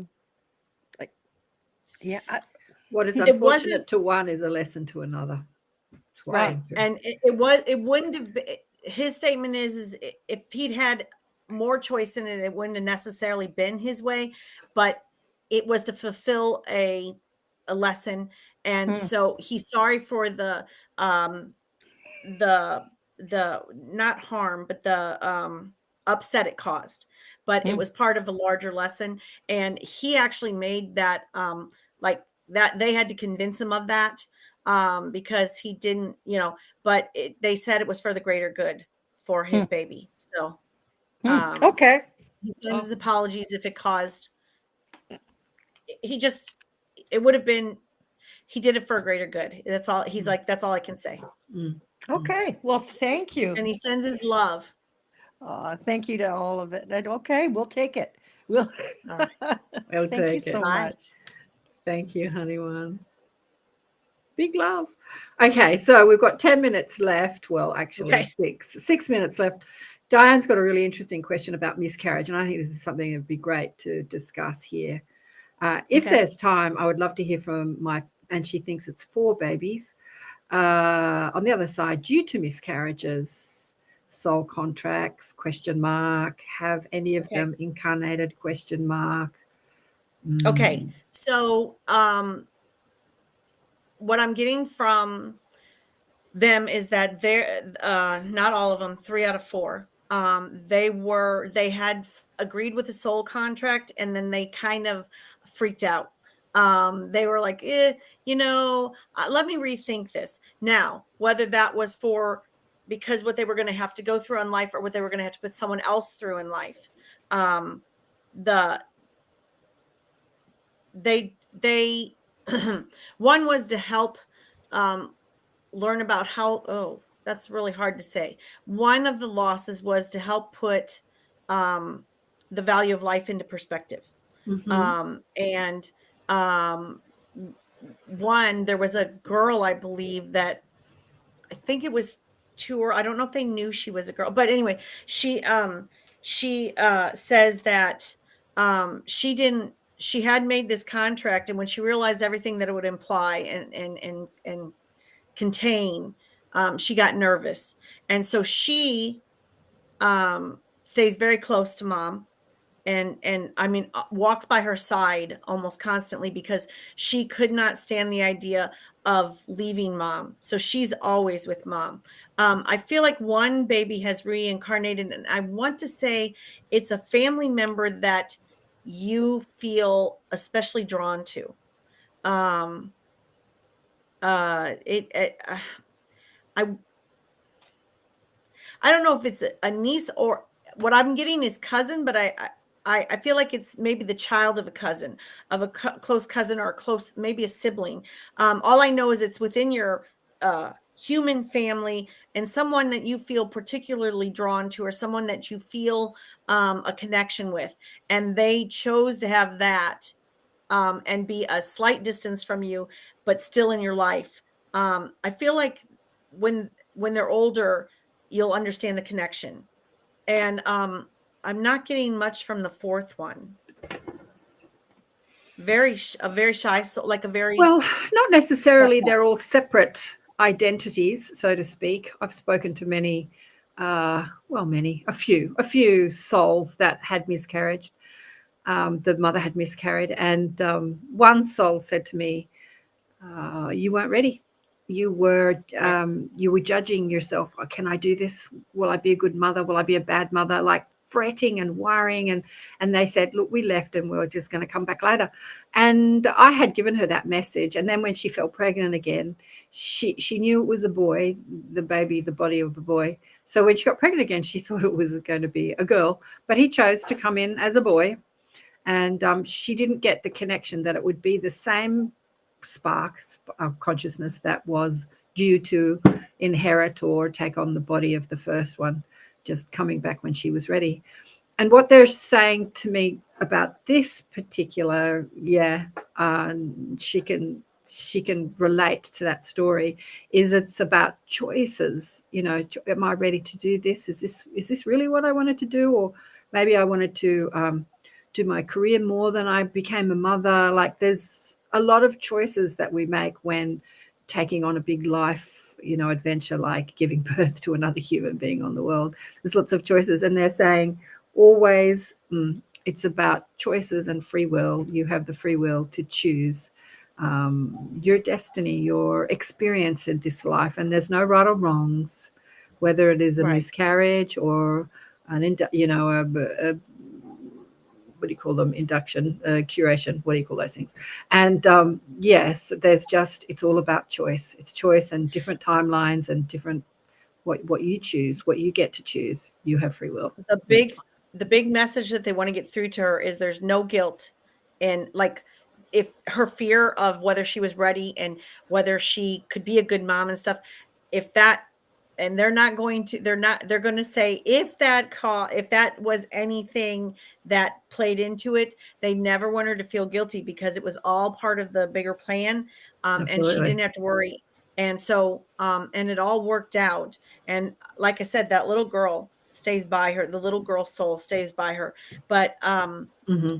is unfortunate to one is a lesson to another. Right. And it wouldn't have been, his statement is if he'd had more choice in it, it wouldn't have necessarily been his way, but it was to fulfill a lesson. And so he's sorry for the not harm, but the upset it caused, but it was part of a larger lesson. And he actually made that like that they had to convince him of that because he didn't, you know, but they said it was for the greater good for his baby. So okay, he sends his apologies if it caused, it would have been, he did it for a greater good. That's all. He's like, that's all I can say. Okay. Well, thank you. And he sends his love. Thank you to all of it. Okay, we'll take it. We'll thank you so much. Thank you, honey one. Big love. Okay, so we've got 10 minutes left. Well, actually, 6 minutes left. Diane's got a really interesting question about miscarriage, and I think this is something that would be great to discuss here. If there's time, I would love to hear from and she thinks it's 4 babies. On the other side, due to miscarriages, soul contracts, ? Have any of them incarnated ? Okay, so what I'm getting from them is that they're not all of them, 3 out of 4. They had agreed with the soul contract, and then they kind of freaked out. They were like, you know, let me rethink this. Now, whether that was because what they were going to have to go through in life, or what they were going to have to put someone else through in life, they one was to help learn about how, that's really hard to say. One of the losses was to help put the value of life into perspective. One, there was a girl, I believe, that think it was 2, or I don't know if they knew she was a girl, but anyway, she says that she had made this contract, and when she realized everything that it would imply and contain, she got nervous, and so she stays very close to mom, and I mean, walks by her side almost constantly, because she could not stand the idea of leaving mom. So she's always with mom. I feel like one baby has reincarnated, and I want to say it's a family member that you feel especially drawn to. Um, I I don't know if it's a niece, or what I'm getting is cousin, but I feel like it's maybe the child of a cousin, of a close cousin, or a close, maybe a sibling. All I know is it's within your human family, and someone that you feel particularly drawn to, or someone that you feel a connection with, and they chose to have that and be a slight distance from you, but still in your life. I feel like when they're older, you'll understand the connection. And I'm not getting much from the fourth one. A very shy, so like a very Well, not necessarily. They're all separate identities, so to speak. I've spoken to many, a few souls that had miscarried. The mother had miscarried, and one soul said to me, "You weren't ready. You were judging yourself. Can I do this? Will I be a good mother? Will I be a bad mother?" Like fretting and worrying, and they said, "Look, we left, and we were just going to come back later." And I had given her that message, and then when she fell pregnant again, she knew it was a boy, the baby, the body of a boy. So when she got pregnant again, she thought it was going to be a girl, but he chose to come in as a boy. And she didn't get the connection that it would be the same spark of consciousness that was due to inherit or take on the body of the first one, just coming back when she was ready. And what they're saying to me about this particular, she can relate to that story, is it's about choices. Am I ready to do this? Is this really what I wanted to do? Or maybe I wanted to do my career more than I became a mother. Like, there's a lot of choices that we make when taking on a big life, adventure, like giving birth to another human being on the world. There's lots of choices, and they're saying always it's about choices and free will. You have the free will to choose your destiny, your experience in this life, and there's no right or wrongs, whether it is a miscarriage or what do you call them? Induction, curation. What do you call those things? And yes, it's all about choice. It's choice and different timelines and different what you choose, what you get to choose. You have free will. The big message that they want to get through to her is there's no guilt. And like, if her fear of whether she was ready and whether she could be a good mom and stuff, and they're going to say, if that was anything that played into it, they never want her to feel guilty, because it was all part of the bigger plan. And she didn't have to worry. And so, and it all worked out. And like I said, that little girl stays by her. The little girl's soul stays by her. But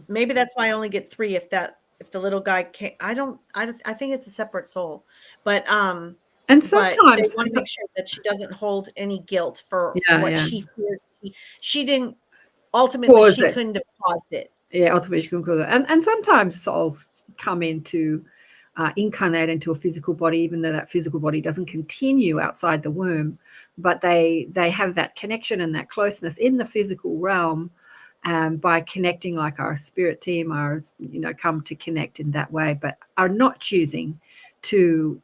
maybe that's why I only get 3. If the little guy can't, I think it's a separate soul. But and but sometimes they want to make sure that she doesn't hold any guilt for what she fears. She didn't ultimately. She couldn't have caused it. Yeah, ultimately she couldn't cause it. And sometimes souls come into incarnate into a physical body, even though that physical body doesn't continue outside the womb, but they have that connection and that closeness in the physical realm. By connecting, like our spirit team are, come to connect in that way, but are not choosing to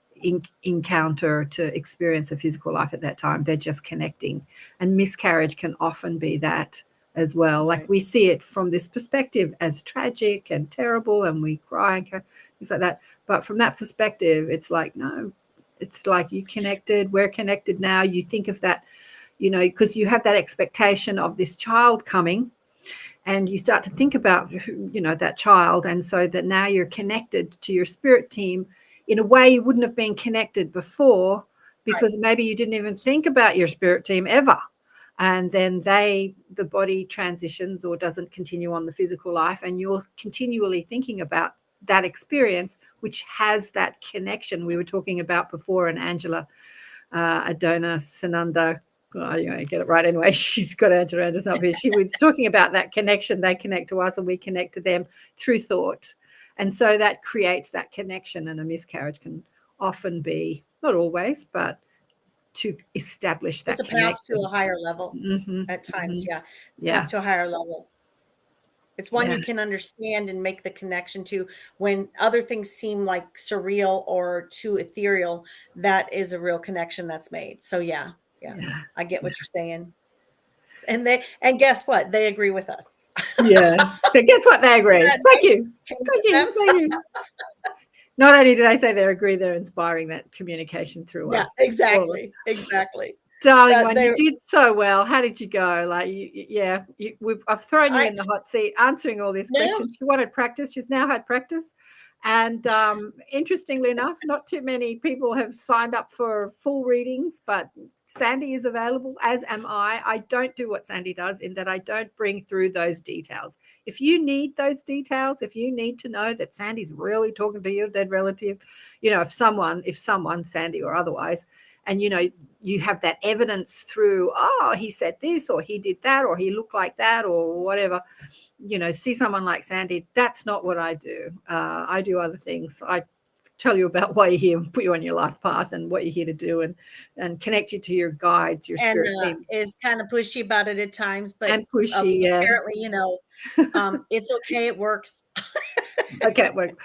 encounter, to experience a physical life at that time. They're just connecting. And miscarriage can often be that as well. Like, we see it from this perspective as tragic and terrible, and we cry and things like that. But from that perspective, it's like, no, it's like you connected, we're connected now. You think of that, because you have that expectation of this child coming, and you start to think about, that child. And so that now you're connected to your spirit team in a way you wouldn't have been connected before, because maybe you didn't even think about your spirit team ever. And then the body transitions or doesn't continue on the physical life, and you're continually thinking about that experience, which has that connection we were talking about before. And Angela Adona Sananda, I get it right anyway, she's got Angela Anderson up here. She was talking about that connection. They connect to us and we connect to them through thought. And so that creates that connection, and a miscarriage can often be, not always, but to establish that It's a connection. path to a higher level at times. Yeah. Path to a higher level. It's one you can understand and make the connection to. When other things seem like surreal or too ethereal, that is a real connection that's made. So yeah, I get what you're saying. And guess what? They agree with us. Yeah. So guess what? They agree. Thank you. Thank you. Not only did I say they agree, they're inspiring that communication through us. Exactly. Darling one, you did so well. How did you go? Like, I've thrown you in the hot seat answering all these questions. She wanted practice. She's now had practice. And interestingly enough, not too many people have signed up for full readings, but Sandy is available, as am I. I don't do what Sandy does, in that I don't bring through those details. If you need those details, if you need to know that Sandy's really talking to your dead relative, if someone, Sandy or otherwise, and you have that evidence through, he said this, or he did that, or he looked like that, or whatever, see someone like Sandy. That's not what I do. I do other things. I tell you about why you're here, put you on your life path and what you're here to do, and connect you to your guides, your spirit team. Is kind of pushy about it at times, but and pushy, apparently, it's okay. It works. Okay, it works.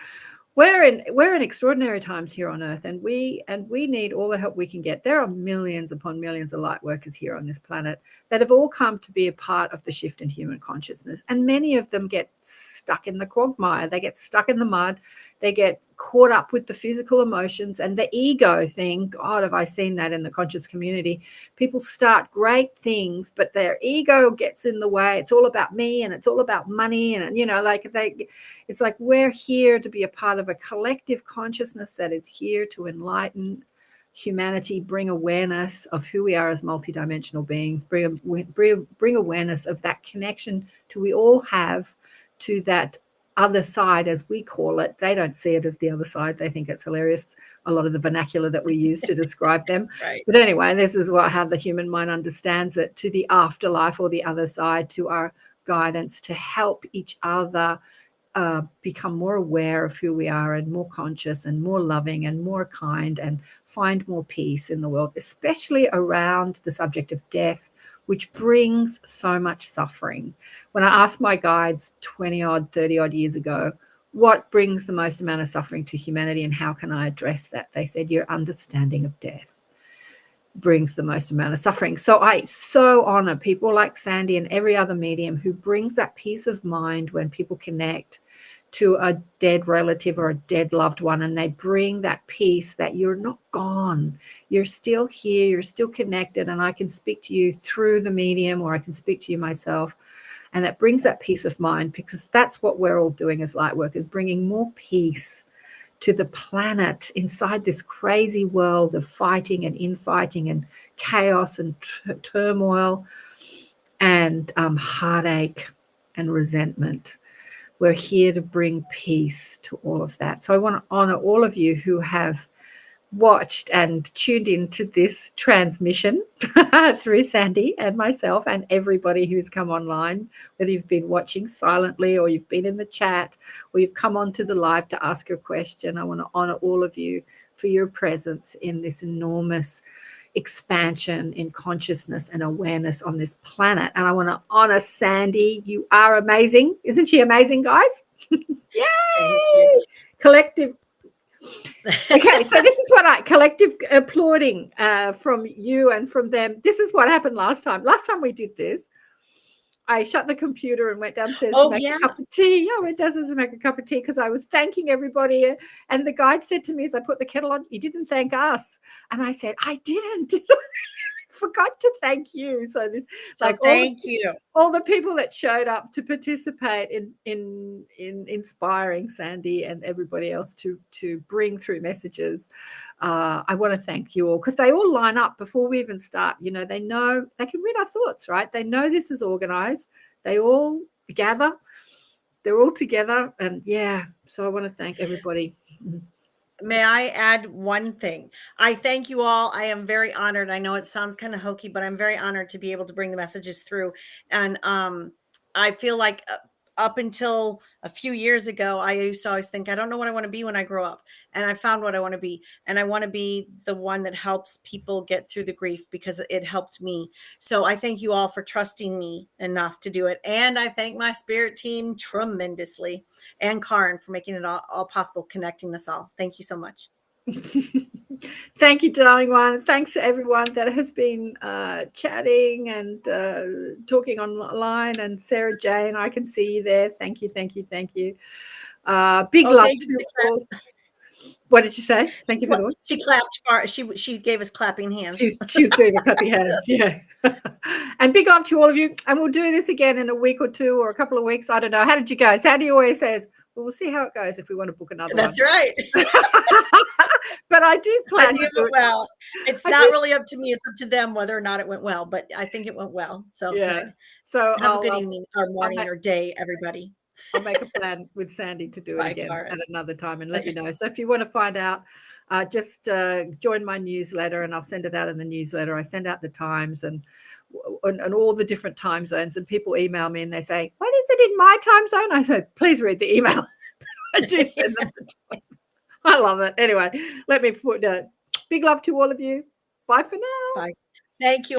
We're in extraordinary times here on Earth, and we need all the help we can get. There are millions upon millions of light workers here on this planet that have all come to be a part of the shift in human consciousness, and many of them get stuck in the quagmire. They get stuck in the mud. They get caught up with the physical emotions and the ego thing. God, have I seen that in the conscious community? People start great things, but their ego gets in the way. It's all about me, and it's all about money, and it's like we're here to be a part of a collective consciousness that is here to enlighten humanity, bring awareness of who we are as multidimensional beings, bring awareness of that connection we all have to that other side, as we call it. They don't see it as the other side. They think it's hilarious, a lot of the vernacular that we use to describe them. Right. But anyway, this is how the human mind understands it, to the afterlife or the other side, to our guidance, to help each other become more aware of who we are, and more conscious and more loving and more kind, and find more peace in the world, especially around the subject of death, which brings so much suffering. When I asked my guides 30 odd years ago, what brings the most amount of suffering to humanity and how can I address that? They said, your understanding of death brings the most amount of suffering. So I so honor people like Sandy and every other medium who brings that peace of mind when people connect to a dead relative or a dead loved one, and they bring that peace that you're not gone. You're still here, you're still connected, and I can speak to you through the medium, or I can speak to you myself. And that brings that peace of mind, because that's what we're all doing as light workers, bringing more peace to the planet inside this crazy world of fighting and infighting and chaos and turmoil and heartache and resentment. We're here to bring peace to all of that. So I want to honor all of you who have watched and tuned into this transmission through Sandy and myself and everybody who's come online, whether you've been watching silently or you've been in the chat or you've come onto the live to ask a question. I want to honor all of you for your presence in this enormous expansion in consciousness and awareness on this planet. And I want to honor Sandy. You are amazing. Isn't she amazing, guys? Yay! Collective. Okay, so this is what collective applauding from you and from them. This is what happened last time. Last time we did this, I shut the computer and went downstairs to make a cup of tea. I went downstairs to make a cup of tea because I was thanking everybody. And the guide said to me as I put the kettle on, you didn't thank us. And I said, I didn't. forgot to thank you. So this, So like thank you. all the people that showed up to participate in inspiring Sandy and everybody else to bring through messages. I want to thank you all, because they all line up before we even start. You know, they know, they can read our thoughts, right? They know this is organized. They all gather. They're all together. And yeah, so I want to thank everybody. May I add one thing? I thank you all. I am very honored. I know it sounds kind of hokey, but I'm very honored to be able to bring the messages through. And I feel like up until a few years ago, I used to always think, I don't know what I want to be when I grow up. And I found what I want to be. And I want to be the one that helps people get through the grief, because it helped me. So I thank you all for trusting me enough to do it. And I thank my spirit team tremendously, and Karen for making it all possible, connecting us all. Thank you so much. Thank you, darling one. Thanks to everyone that has been chatting and talking online. And Sarah Jane, I can see you there. Thank you, thank you, thank you. Big love to you all. What did you say? Thank you for the one. She clapped for, she gave us clapping hands. She was doing the clapping hands, yeah. And big love to all of you. And we'll do this again in a week or two or a couple of weeks. I don't know. How did you go? Sandy always says, well, we'll see how it goes if we want to book another That's one. right. But I do plan to do it well. It's not really up to me. It's up to them whether or not it went well. But I think it went well. So yeah. good. So have a good evening or morning or day, everybody. I'll make a plan with Sandy to do it again at another time and let you know. So if you want to find out, just join my newsletter, and I'll send it out in the newsletter. I send out the times and all the different time zones, and people email me and they say, what is it in my time zone? I say, please read the email. I do send them the time. I love it. Anyway, let me put big love to all of you. Bye for now. Bye. Thank you.